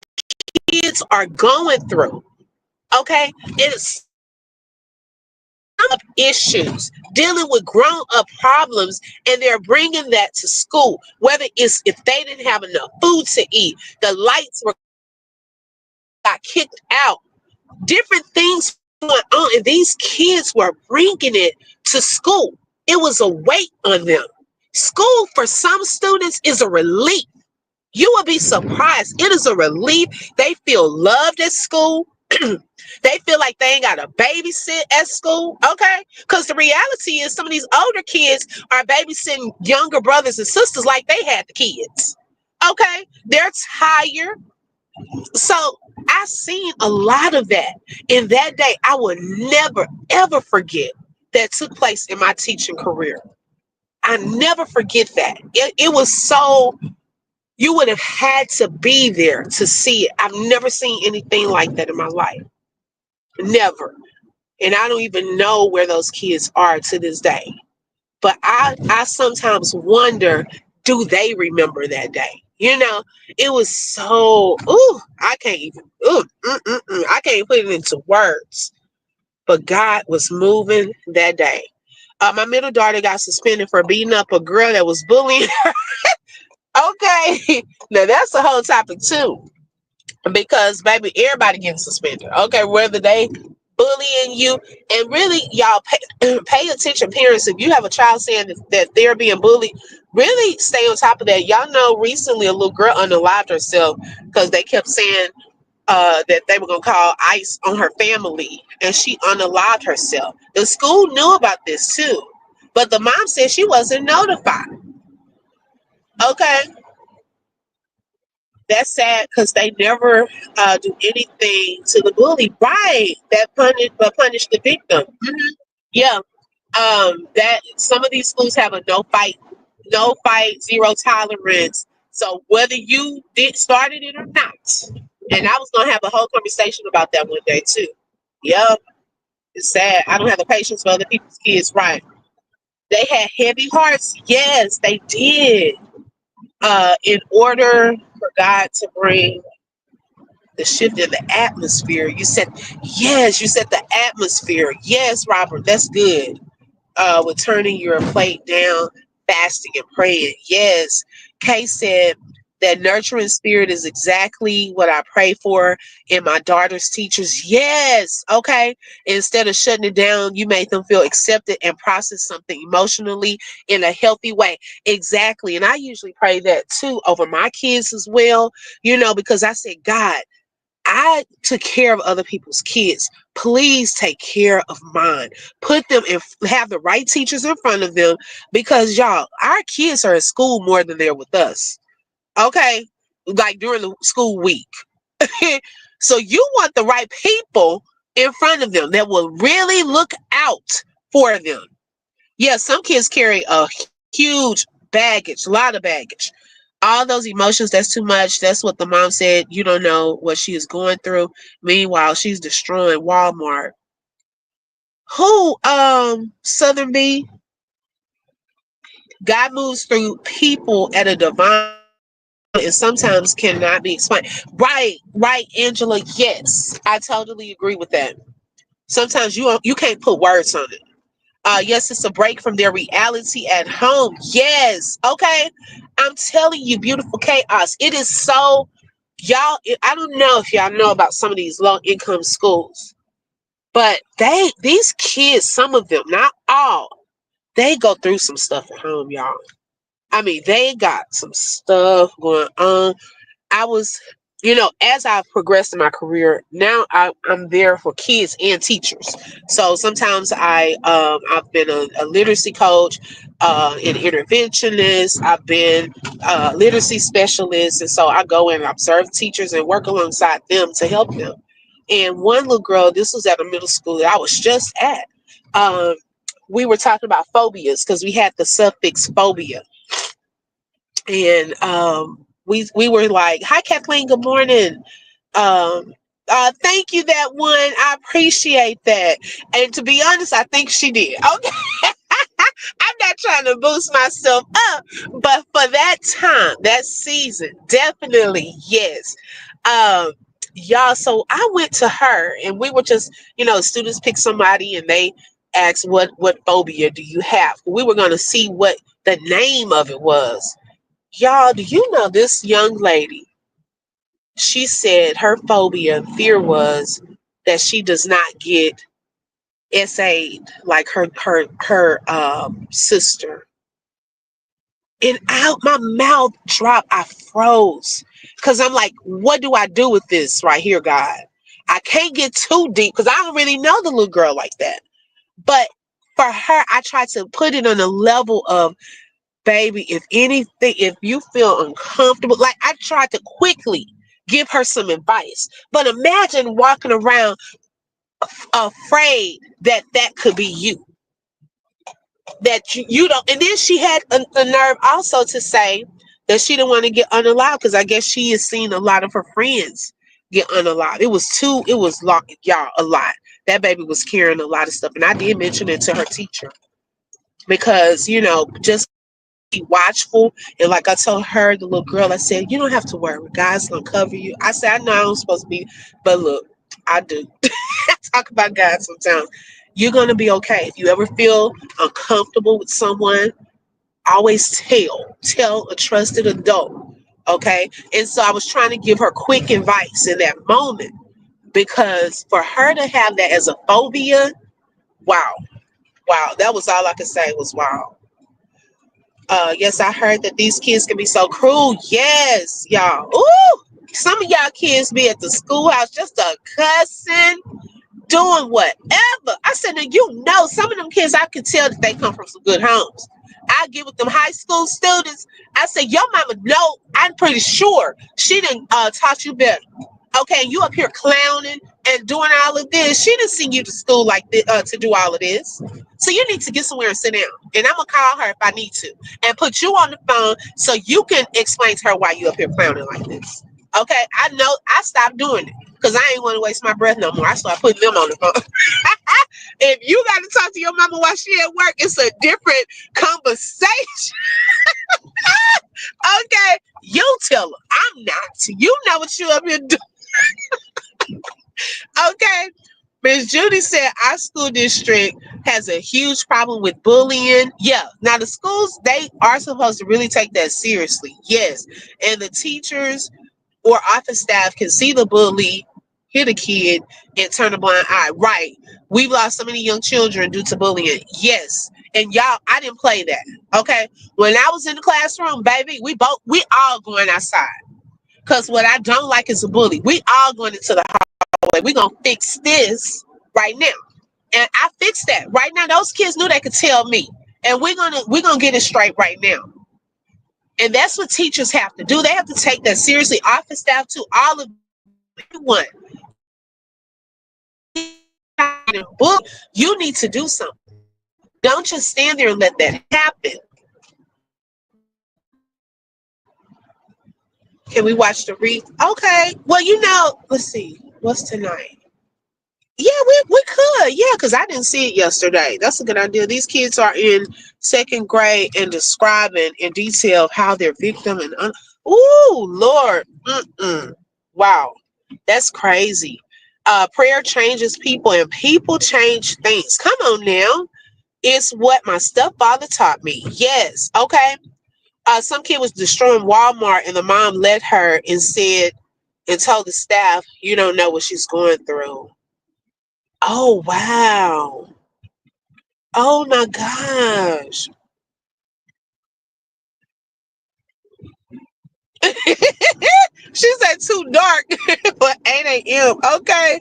Speaker 1: kids are going through. Okay? It's issues, dealing with grown up problems, and they're bringing that to school. Whether it's if they didn't have enough food to eat, the lights were got kicked out, different things going on, and these kids were bringing it to school. It was a weight on them. School for some students is a relief. You will be surprised. It is a relief. They feel loved at school. They feel like they ain't got to babysit at school, okay? Because the reality is some of these older kids are babysitting younger brothers and sisters like they had the kids, okay? They're tired. So I seen a lot of that. In that day, I will never, ever forget that took place in my teaching career. I never forget that. It was so, you would have had to be there to see it. I've never seen anything like that in my life. Never. And I don't even know where those kids are to this day. But I sometimes wonder, do they remember that day? You know, it was so, ooh, I can't even, I can't put it into words. But God was moving that day. My middle daughter got suspended for beating up a girl that was bullying. Okay, now that's a whole topic too, because baby, everybody getting suspended. Okay, whether they bullying you, and really, y'all pay attention, parents. If you have a child saying that they're being bullied, really stay on top of that. Y'all know recently a little girl unalived herself because they kept saying that they were gonna call ICE on her family, and she unalived herself. The school knew about this too, but the mom said she wasn't notified. Okay, that's sad because they never do anything to the bully. Right, that punish the victim. Yeah, that some of these schools have a no fight, zero tolerance. So whether you did started it or not, and I was gonna have a whole conversation about that one day too. Yep, it's sad. I don't have the patience for other people's kids. Right? They had heavy hearts. Yes, they did. In order for God to bring the shift in the atmosphere, you said yes. You said the atmosphere. Yes, Robert, that's good. With turning your plate down, fasting and praying. Yes. Kay said that nurturing spirit is exactly what I pray for in my daughter's teachers. Yes. Okay. Instead of shutting it down, you made them feel accepted and process something emotionally in a healthy way. Exactly. And I usually pray that too over my kids as well, because I said, God, I took care of other people's kids. Please take care of mine. Put them in, have the right teachers in front of them, because y'all, our kids are at school more than they're with us. Okay? Like during the school week. So you want the right people in front of them that will really look out for them. Yeah, some kids carry a huge baggage, a lot of baggage. All those emotions, that's too much. That's what the mom said. You don't know what she is going through. Meanwhile, she's destroying Walmart. Who, Southern B, God moves through people at a divine and sometimes cannot be explained. Right, Angela. Yes, I totally agree with that. Sometimes you can't put words on it. Yes, it's a break from their reality at home. Yes, okay. I'm telling you, beautiful chaos. It is so, y'all. I don't know if y'all know about some of these low income schools, but these kids, some of them, not all, they go through some stuff at home, y'all. I mean, they got some stuff going on. I was, as I've progressed in my career, now I'm there for kids and teachers. So sometimes I've been a literacy coach, an interventionist. I've been a literacy specialist, and so I go and observe teachers and work alongside them to help them. And one little girl, this was at a middle school that I was just at. Um, we were talking about phobias because we had the suffix phobia, and we were like, "Hi, Kathleen. Good morning." Um, thank you, that one. I appreciate that. And to be honest, I think she did. Okay. I'm not trying to boost myself up, but for that time, that season, definitely yes. Um, y'all, so I went to her and we were just, students pick somebody and they asked what phobia do you have? We were gonna see what the name of it was. Y'all, do you know this young lady? She said her phobia and fear was that she does not get SA'd like her sister. And out my mouth dropped. I froze. Cause I'm like, what do I do with this right here, God? I can't get too deep because I don't really know the little girl like that. But for her, I tried to put it on a level of, baby, if anything, if you feel uncomfortable, like I tried to quickly give her some advice. But imagine walking around afraid that that could be you, that you don't. And then she had the nerve also to say that she didn't want to get unalive because I guess she has seen a lot of her friends get unalive. It was y'all, a lot. That baby was carrying a lot of stuff. And I did mention it to her teacher because, just be watchful. And like I told her, the little girl, I said, you don't have to worry. God's gonna cover you. I said, I know I'm supposed to be, but look, I do. I talk about God sometimes. You're gonna be okay. If you ever feel uncomfortable with someone, always tell a trusted adult. Okay. And so I was trying to give her quick advice in that moment because for her to have that as a phobia, wow. Wow. That was all I could say was wow. Yes, I heard that these kids can be so cruel. Yes, y'all. Ooh, some of y'all kids be at the schoolhouse just a cussing, doing whatever. I said, now some of them kids, I can tell that they come from some good homes. I get with them high school students. I said, your mama, no, I'm pretty sure she didn't taught you better. Okay, you up here clowning and doing all of this. She didn't send you to school like this, to do all of this. So you need to get somewhere and sit down. And I'm gonna call her if I need to, and put you on the phone so you can explain to her why you up here clowning like this. Okay, I know I stopped doing it because I ain't want to waste my breath no more. I started putting them on the phone. If you got to talk to your mama while she at work, it's a different conversation. Okay, you tell her I'm not. You know what you up here doing. Okay. Miss Judy said our school district has a huge problem with bullying. Yeah. Now the schools, they are supposed to really take that seriously. Yes. And the teachers or office staff can see the bully, hit a kid, and turn a blind eye. Right. We've lost so many young children due to bullying. Yes. And y'all, I didn't play that. Okay. When I was in the classroom, baby, we all going outside. Cause what I don't like is a bully. We all going into the hallway. We gonna fix this right now. And I fixed that. Right now, those kids knew they could tell me. And we're gonna get it straight right now. And that's what teachers have to do. They have to take that seriously. Office staff too, all of everyone. You need to do something. Don't just stand there and let that happen. Can we watch the wreath? Okay. Well, let's see. What's tonight? Yeah, we could. Yeah, because I didn't see it yesterday. That's a good idea. These kids are in second grade and describing in detail how their victim and ooh, Lord. Mm-mm. Wow. That's crazy. Prayer changes people and people change things. Come on now. It's what my stepfather taught me. Yes. Okay. Some kid was destroying Walmart and the mom led her and said and told the staff, you don't know what she's going through. Oh, wow. Oh my gosh. She said too dark for 8 a.m. Okay.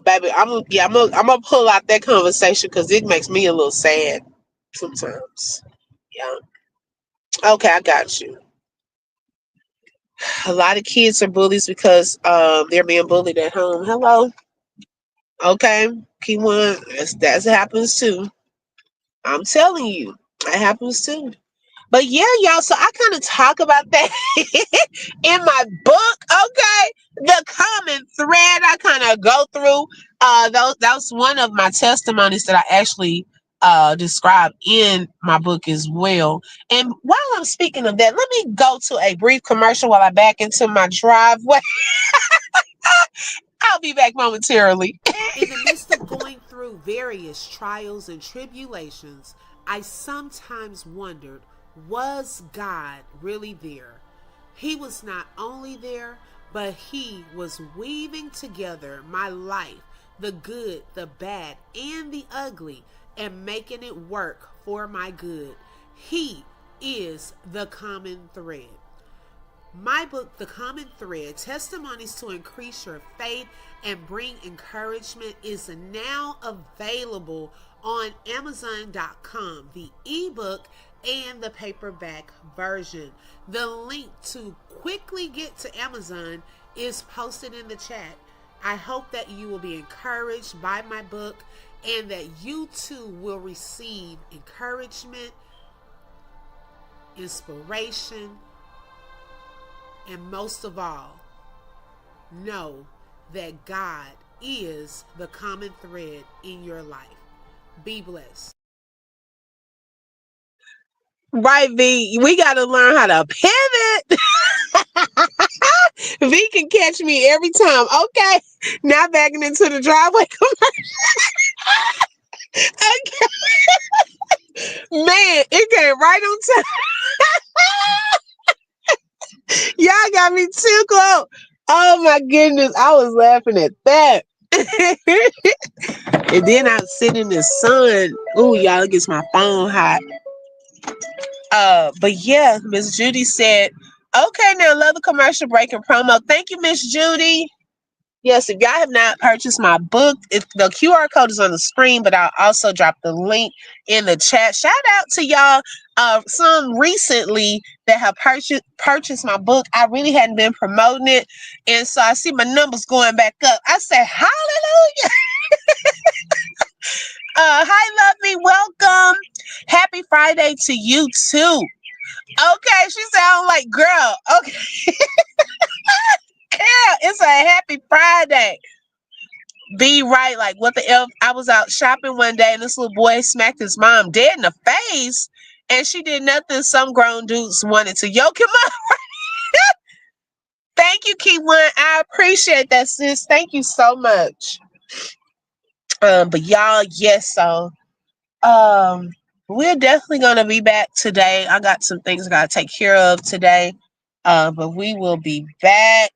Speaker 1: Baby, I'm gonna pull out that conversation because it makes me a little sad sometimes. Yeah. Okay, I got you. A lot of kids are bullies because they're being bullied at home. Hello. Okay, keep one. That happens too. I'm telling you, that happens too. But yeah, y'all. So I kind of talk about that in my book. Okay, the common thread I kind of go through. That's one of my testimonies that I actually describe in my book as well. And while I'm speaking of that, let me go to a brief commercial while I back into my driveway. I'll be back momentarily.
Speaker 3: In the midst of going through various trials and tribulations, I sometimes wondered, was God really there? He was not only there, but He was weaving together my life, the good, the bad, and the ugly, and making it work for my good. He is the common thread. My book, The Common Thread, Testimonies to Increase Your Faith and Bring Encouragement, is now available on Amazon.com, the ebook and the paperback version. The link to quickly get to Amazon is posted in the chat. I hope that you will be encouraged by my book and that you too will receive encouragement, inspiration, and most of all, know that God is the common thread in your life. Be blessed.
Speaker 1: Right, V. We got to learn how to pivot. V can catch me every time. Okay, now backing into the driveway. Okay. Man, it came right on time. Y'all got me tickled. Oh my goodness, I was laughing at that. And then I sit in the sun. Ooh, y'all, it gets my phone hot. But yeah, Miss Judy said, okay, now love the commercial break and promo. Thank you, Miss Judy. Yes, if y'all have not purchased my book, the QR code is on the screen, but I'll also drop the link in the chat. Shout out to y'all, some recently that have purchased my book. I really hadn't been promoting it, and so I see my numbers going back up. I say hallelujah. Hi, lovely, welcome. Happy Friday to you too. Okay, she sound like girl. Okay, yeah, it's a happy Friday. Be right, like what the F? I was out shopping one day and this little boy smacked his mom dead in the face, and she did nothing. Some grown dudes wanted to yoke him up. Thank you, Key One. I appreciate that, sis. Thank you so much. But y'all, yes, so um, we're definitely gonna be back today. I got some things I gotta take care of today. But we will be back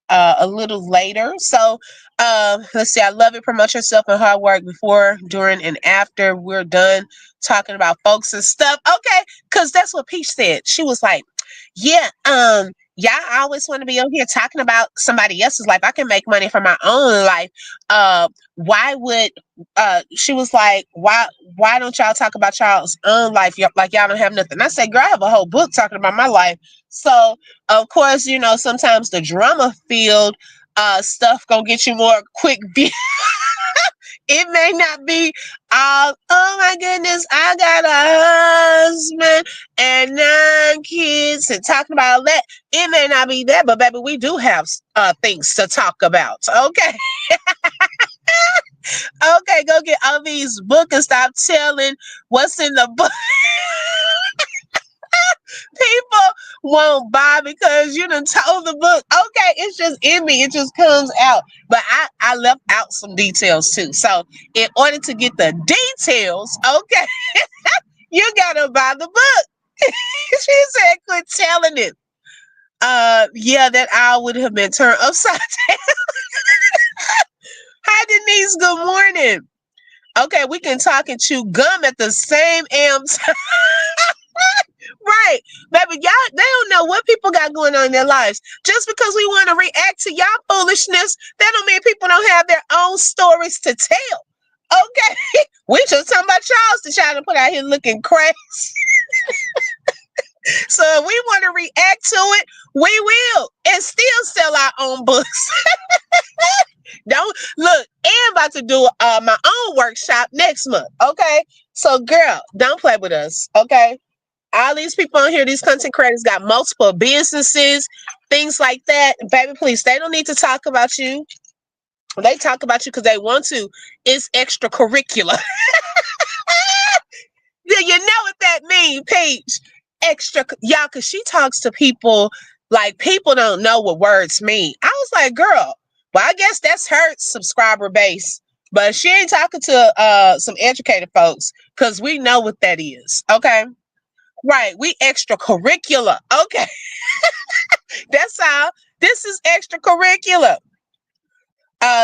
Speaker 1: a little later. So let's see. I love it. Promote yourself and hard work before, during, and after we're done talking about folks and stuff. Okay, because that's what Peach said. She was like, "Yeah, yeah, I always want to be on here talking about somebody else's life. I can make money from my own life. Why would she was like, why don't y'all talk about y'all's own life? Like y'all don't have nothing." I said, "Girl, I have a whole book talking about my life." So of course, sometimes the drama field stuff gonna get you more quick view. It may not be all, oh my goodness, I got a husband and 9 kids and talking about all that. It may not be that, but baby, we do have things to talk about. Okay. Okay, go get Ovi's book and stop telling what's in the book. People won't buy because you done told the book. Okay, it's just in me. It just comes out. But I left out some details too. So in order to get the details, okay, you gotta buy the book. She said, quit telling it. Yeah, that owl would have been turned upside down. Hi Denise, good morning. Okay, we can talk and chew gum at the same time. Right. Baby, y'all, they don't know what people got going on in their lives. Just because we want to react to y'all foolishness, that don't mean people don't have their own stories to tell. Okay. We just talking about y'all to try to put out here looking crazy. So if we want to react to it, we will. And still sell our own books. Don't look. I'm about to do my own workshop next month. Okay, so girl, don't play with us. Okay, all these people on here, these content creators got multiple businesses, things like that. Baby, please, they don't need to talk about you. They talk about you because they want to. It's extracurricular. Do you know what that means, Peach? Extra, y'all, because she talks to people like people don't know what words mean. I was like, girl, well, I guess that's her subscriber base. But she ain't talking to some educated folks because we know what that is. Okay. Right. We extracurricular. Okay. That's all. This is extracurricular.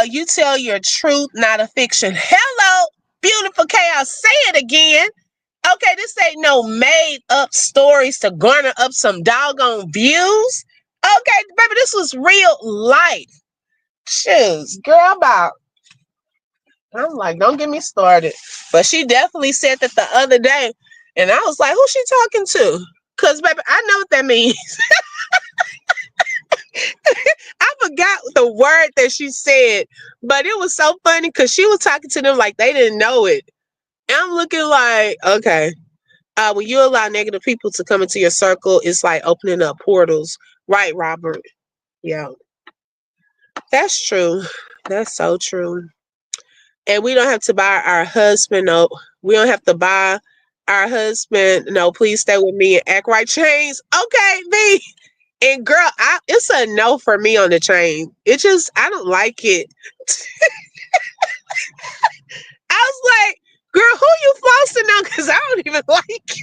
Speaker 1: You tell your truth, not a fiction. Hello, beautiful chaos. Say it again. Okay, this ain't no made up stories to garner up some doggone views. Okay, baby, this was real life. Shoes, girl, I'm like, don't get me started. But she definitely said that the other day, and I was like, who's she talking to? Cause baby, I know what that means. I forgot the word that she said, but it was so funny because she was talking to them like they didn't know it. And I'm looking like, okay. When you allow negative people to come into your circle, it's like opening up portals. Right, Robert? Yeah, that's true. That's so true. And we don't have to buy our husband no. We don't have to buy our husband no. Please stay with me and act right chains. Okay, me and girl, it's a no for me on the chain. It just I don't like it. I was like, girl, who you flossing on? Because I don't even like it.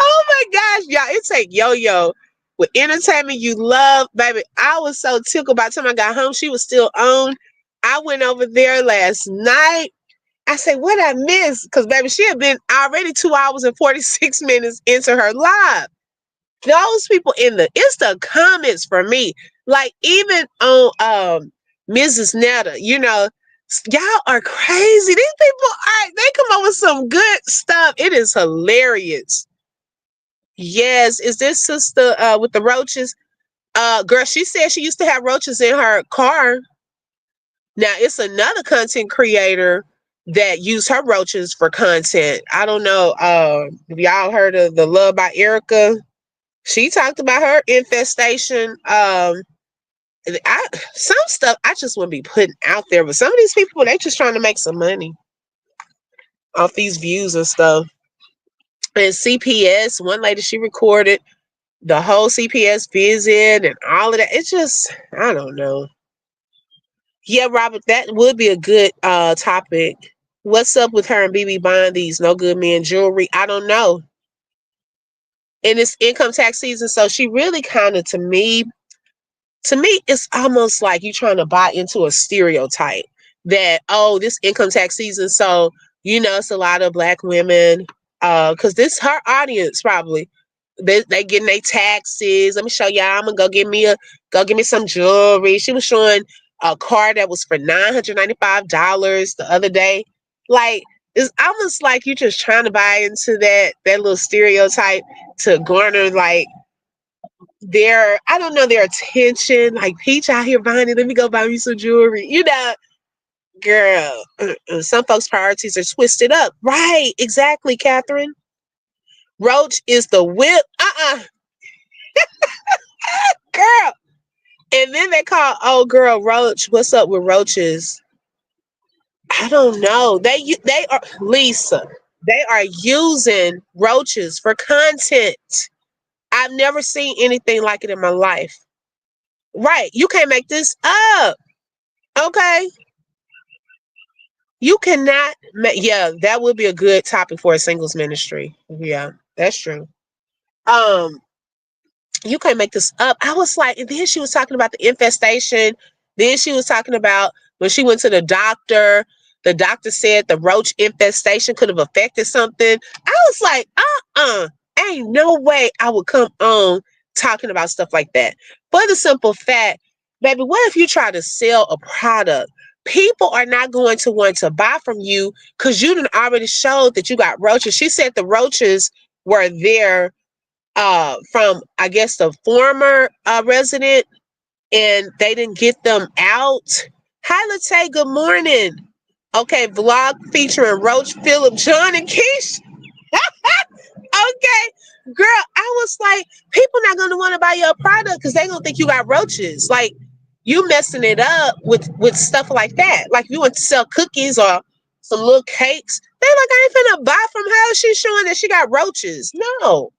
Speaker 1: Oh my gosh, y'all! It take yo-yo with entertainment you love, baby. I was so tickled by the time I got home. She was still on. I went over there last night. I said, what I miss? Because baby, she had been already 2 hours and 46 minutes into her live. Those people it's the comments for me. Like even on Mrs. Netta, y'all are crazy. These people they come up with some good stuff. It is hilarious. Yes, is this sister with the roaches? Girl, she said she used to have roaches in her car. Now it's another content creator that used her roaches for content. I don't know. Have y'all heard of the Love by Erica? She talked about her infestation. Some stuff I just wouldn't be putting out there, but some of these people they just trying to make some money off these views and stuff. And CPS, one lady she recorded the whole CPS visit and all of that. It's just, I don't know. Yeah, Robert, that would be a good topic. What's up with her and BB buying these no good men jewelry? I don't know. And it's income tax season, so she really kind of to me, it's almost like you trying to buy into a stereotype that, oh, this income tax season, so it's a lot of black women, because this her audience probably. They getting their taxes. Let me show y'all. I'm gonna go get me some jewelry. She was showing a car that was for $995 the other day. Like it's almost like you're just trying to buy into that little stereotype to garner like I don't know, their attention. Like Peach out here buying it. Let me go buy me some jewelry. Girl. Some folks' priorities are twisted up. Right? Exactly, Catherine. Roach is the whip. Girl. And then they call old girl Roach. What's up with roaches? I don't know. They are Lisa. They are using roaches for content. I've never seen anything like it in my life. Right. You can't make this up. Okay. You cannot yeah, that would be a good topic for a singles ministry. Yeah, that's true. Um you can't make this up. I was like, and then she was talking about the infestation. Then she was talking about when she went to the doctor said the roach infestation could have affected something. I was like, ain't no way I would come on talking about stuff like that. For the simple fact, baby, what if you try to sell a product? People are not going to want to buy from you because you done already showed that you got roaches. She said the roaches were there from I guess the former resident. and they didn't get them out. Hi, Latte, good morning. Okay, vlog featuring Roach, Phillip, John, and Keish. Okay, girl, I was like, people not gonna want to buy your product because they gonna think you got roaches. Like, you messing it up with stuff like that. Like, if you want to sell cookies or some little cakes, they like, I ain't finna buy from her. She's showing that she got roaches. No,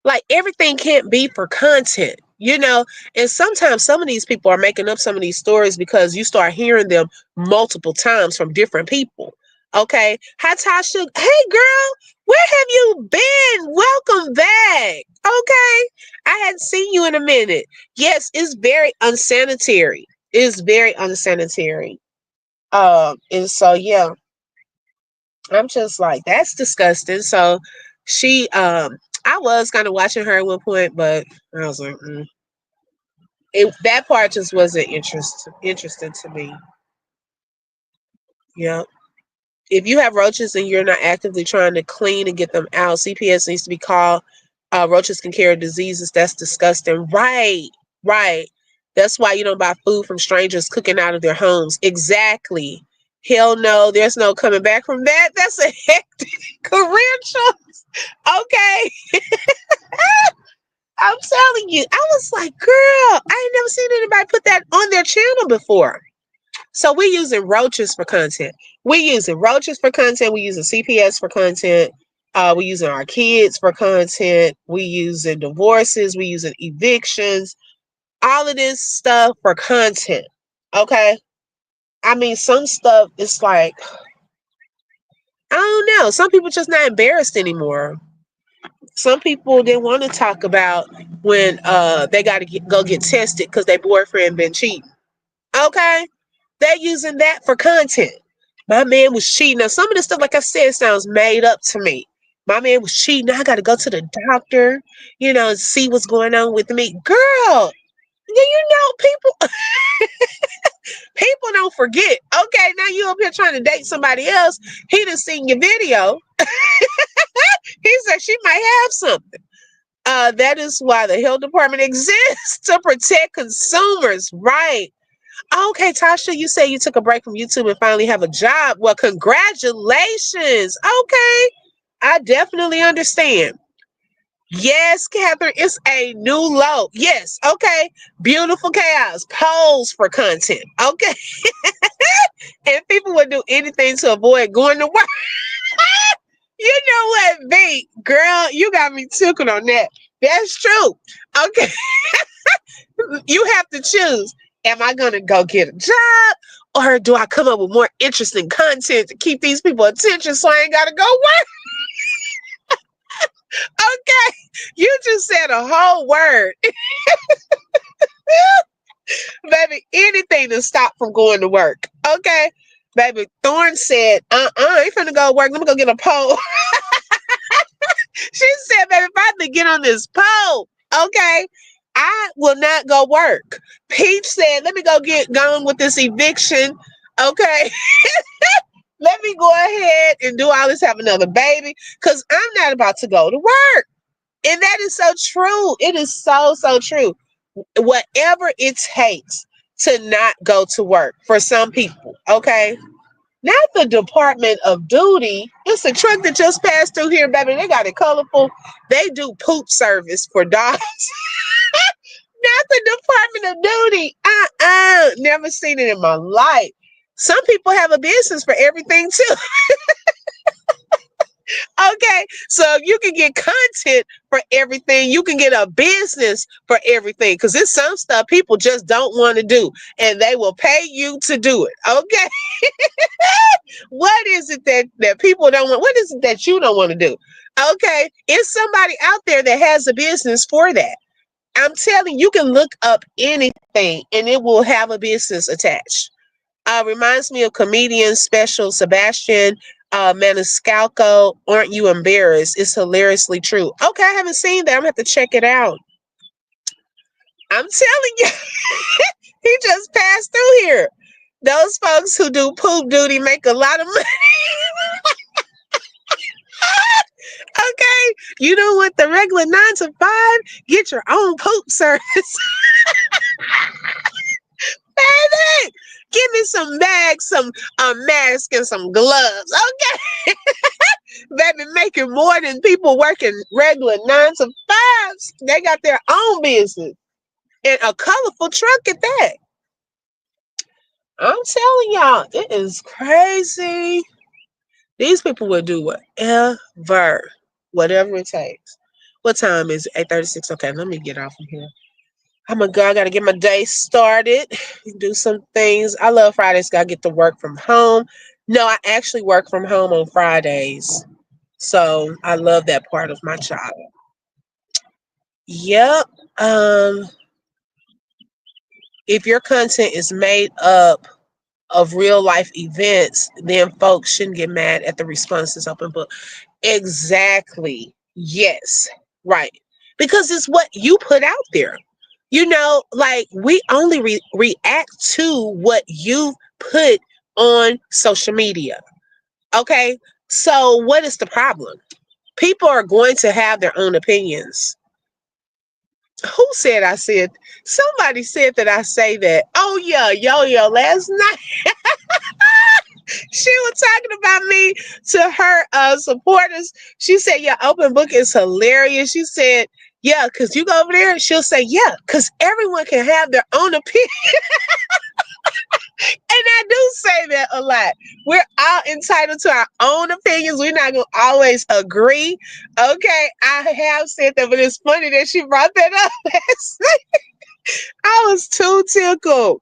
Speaker 1: like everything can't be for content, you know. And sometimes some of these people are making up some of these stories because you start hearing them multiple times from different people. Okay, hi Tasha. Hey girl, where have you been? Welcome back. Okay, I hadn't seen you in a minute. Yes, it's very unsanitary. It's very unsanitary. And so yeah, I'm just like, that's disgusting. So she I was kind of watching her at one point, but I was like, that part just wasn't interesting to me. Yeah. If you have roaches and you're not actively trying to clean and get them out, CPS needs to be called. Roaches can carry diseases. That's disgusting. Right. Right. That's why you don't buy food from strangers cooking out of their homes. Exactly. Hell no, there's no coming back from that. That's a hectic career choice. Okay. I'm telling you, I was like, girl, I ain't never seen anybody put that on their channel before. So we using roaches for content. We using roaches for content. We using CPS for content. We using our kids for content. We using divorces. We using evictions. All of this stuff for content. Okay. I mean, some stuff is like, I don't know. Some people just not embarrassed anymore. Some people didn't want to talk about when they got to go get tested because their boyfriend been cheating. Okay, they're using that for content. My man was cheating. Now some of this stuff, like I said, sounds made up to me. My man was cheating. Now I got to go to the doctor, and see what's going on with me. Girl, do you know people don't forget. Okay, now you up here trying to date somebody else. He done seen your video. He said she might have something. That is why the health department exists to protect consumers, right? Okay, Tasha, you say you took a break from YouTube and finally have a job. Well, congratulations. Okay, I definitely understand. Yes, Catherine, it's a new low. Yes, okay. Beautiful chaos. Pose for content. Okay. And people would do anything to avoid going to work. You know what, B? Girl, you got me tickled on that. That's true. Okay. You have to choose. Am I going to go get a job or do I come up with more interesting content to keep these people attention so I ain't got to go work? Okay. You just said a whole word. Baby, anything to stop from going to work. Okay. Baby, Thorne said, I ain't finna go to work. Let me go get a pole. She said, baby, if I have to get on this pole, okay, I will not go work. Peach said, let me go get gone with this eviction. Okay. Let me go ahead and do all this, have another baby, because I'm not about to go to work. And that is so true. It is so, so true. Whatever it takes to not go to work for some people, okay? Not the Department of Duty. It's a truck that just passed through here, baby. They got it colorful. They do poop service for dogs. Not the Department of Duty. Never seen it in my life. Some people have a business for everything too. Okay, so you can get content for everything. You can get a business for everything because there's some stuff people just don't want to do and they will pay you to do it. Okay. What is it that people don't want? What is it that you don't want to do? Okay, it's somebody out there that has a business for that. I'm telling you, you can look up anything and it will have a business attached. Reminds me of comedian Special Sebastian Maniscalco. Aren't you embarrassed? It's hilariously true. Okay, I haven't seen that. I'm gonna have to check it out. I'm telling you, he just passed through here. Those folks who do poop duty make a lot of money. Okay, you don't want the regular 9 to 5. Get your own poop service, baby. Give me some bags, some mask, and some gloves. Okay, baby, making more than people working regular 9 to 5s. They got their own business and a colorful truck at that. I'm telling y'all, it is crazy. These people will do whatever it takes. What time is it? 8:36. Okay, let me get off of here. I'm gonna go. I gotta get my day started. Do some things. I love Fridays. Gotta get to work from home. No, I actually work from home on Fridays, so I love that part of my job. Yep. Um, if your content is made up of real life events, then folks shouldn't get mad at the responses open book. Exactly. Yes. Right. Because it's what you put out there. Like we only react to what you put on social media. Okay. So what is the problem? People are going to have their own opinions. Who said I said? Somebody said that I say that. Oh yeah, yo last night she was talking about me to her supporters. She said, "Yeah, open book is hilarious." She said, "Yeah, cause you go over there." She'll say, "Yeah, cause everyone can have their own opinion." And I do say that a lot. We're all entitled to our own opinions. We're not gonna always agree. Okay, I have said that, but it's funny that she brought that up last night. I was too tickled.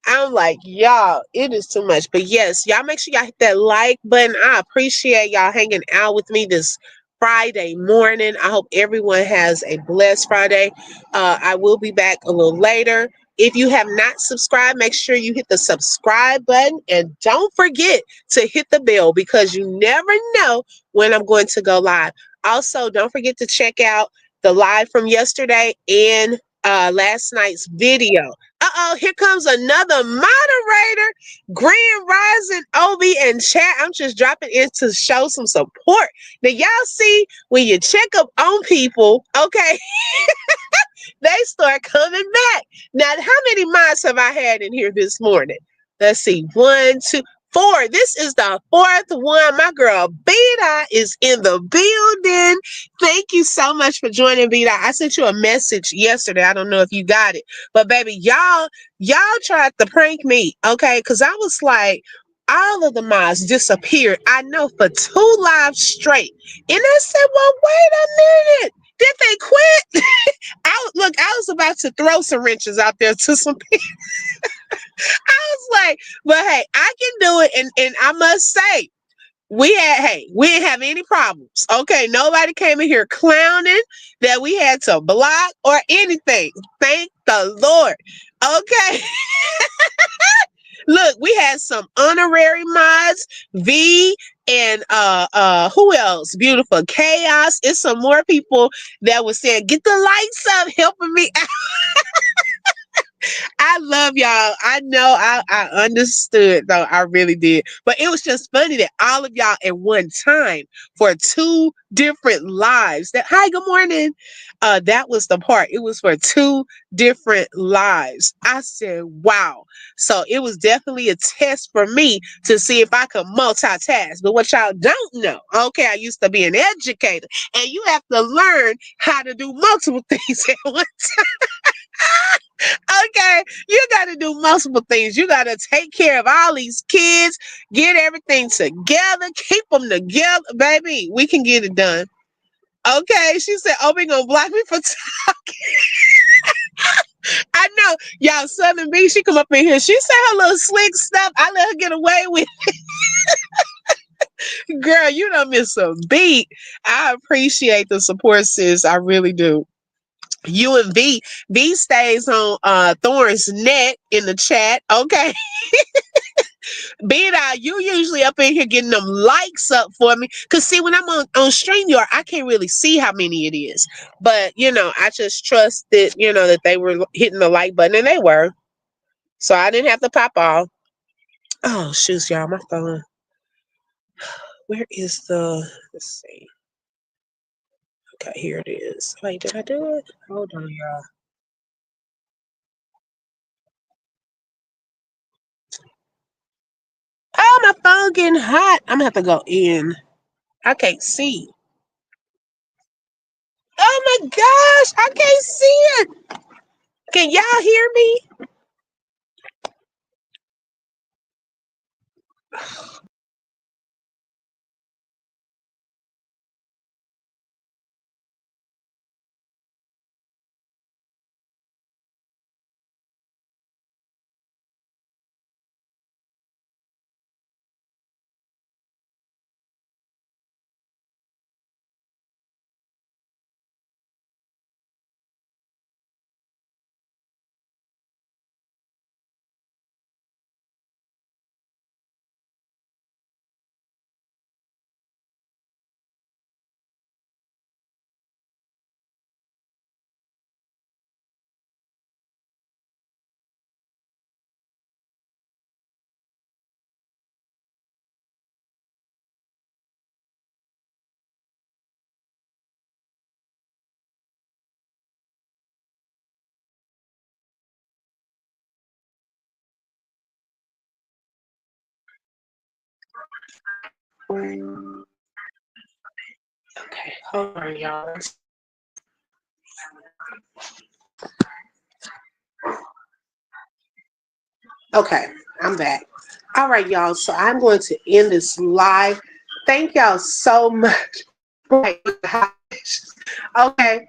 Speaker 1: I'm like, y'all, it is too much. But yes, y'all make sure y'all hit that like button. I appreciate y'all hanging out with me this Friday morning. I hope everyone has a blessed Friday. I will be back a little later. If you have not subscribed, make sure you hit the subscribe button and don't forget to hit the bell because you never know when I'm going to go live. Also, don't forget to check out the live from yesterday and last night's video. Uh-oh, here comes another moderator. Grand Rising, Obi, and chat. I'm just dropping in to show some support. Now, y'all see when you check up on people, okay, they start coming back. Now, how many mods have I had in here this morning? Let's see. One, two, four. This is the fourth one. My girl Beta is in the building. Thank you so much for joining, Beta. I sent you a message yesterday. I don't know if you got it. But baby, y'all tried to prank me, okay? Because I was like, all of the mods disappeared. I know for 2 lives straight. And I said, well, wait a minute. Did they quit? I was about to throw some wrenches out there to some people. I was like, but hey, I can do it. And I must say, we didn't have any problems. Okay. Nobody came in here clowning that we had to block or anything. Thank the Lord. Okay. Look, we had some honorary mods, V and who else? Beautiful Chaos. It's some more people that was saying, get the lights up, helping me. I love y'all. I know I understood though. I really did. But it was just funny that all of y'all at one time for 2 different lives. That hi, good morning. That was the part. It was for 2 different lives. I said, wow. So it was definitely a test for me to see if I could multitask. But what y'all don't know, okay, I used to be an educator, and you have to learn how to do multiple things at one. Okay, you got to do multiple things. You got to take care of all these kids, get everything together, keep them together, baby. We can get it done. Okay, she said, "Oh, we gonna block me for talking." I know, y'all. Southern B, she come up in here. She said her little slick stuff. I let her get away with it. Girl, you don't miss a beat. I appreciate the support, sis. I really do. You and V stays on Thorn's neck in the chat. Okay. Being out, you usually up in here getting them likes up for me. Cause see, when I'm on StreamYard, I can't really see how many it is. But I just trusted, that they were hitting the like button and they were. So I didn't have to pop off. Oh shoot, y'all, my phone. Where is the let's see. Okay, here it is. Wait, did I do it? Hold on, y'all. Oh, my phone getting hot. I'm gonna have to go in. I can't see. Oh my gosh, I can't see it. Can y'all hear me? Okay, hold on, y'all. Okay, I'm back. All right, y'all. So I'm going to end this live. Thank y'all so much. Okay.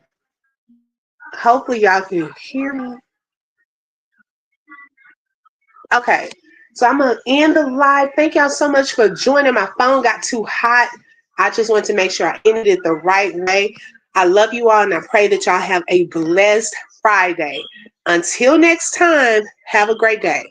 Speaker 1: Hopefully y'all can hear me. Okay. So I'm gonna end the live. Thank y'all so much for joining. My phone got too hot. I just wanted to make sure I ended it the right way. I love you all and I pray that y'all have a blessed Friday. Until next time, have a great day.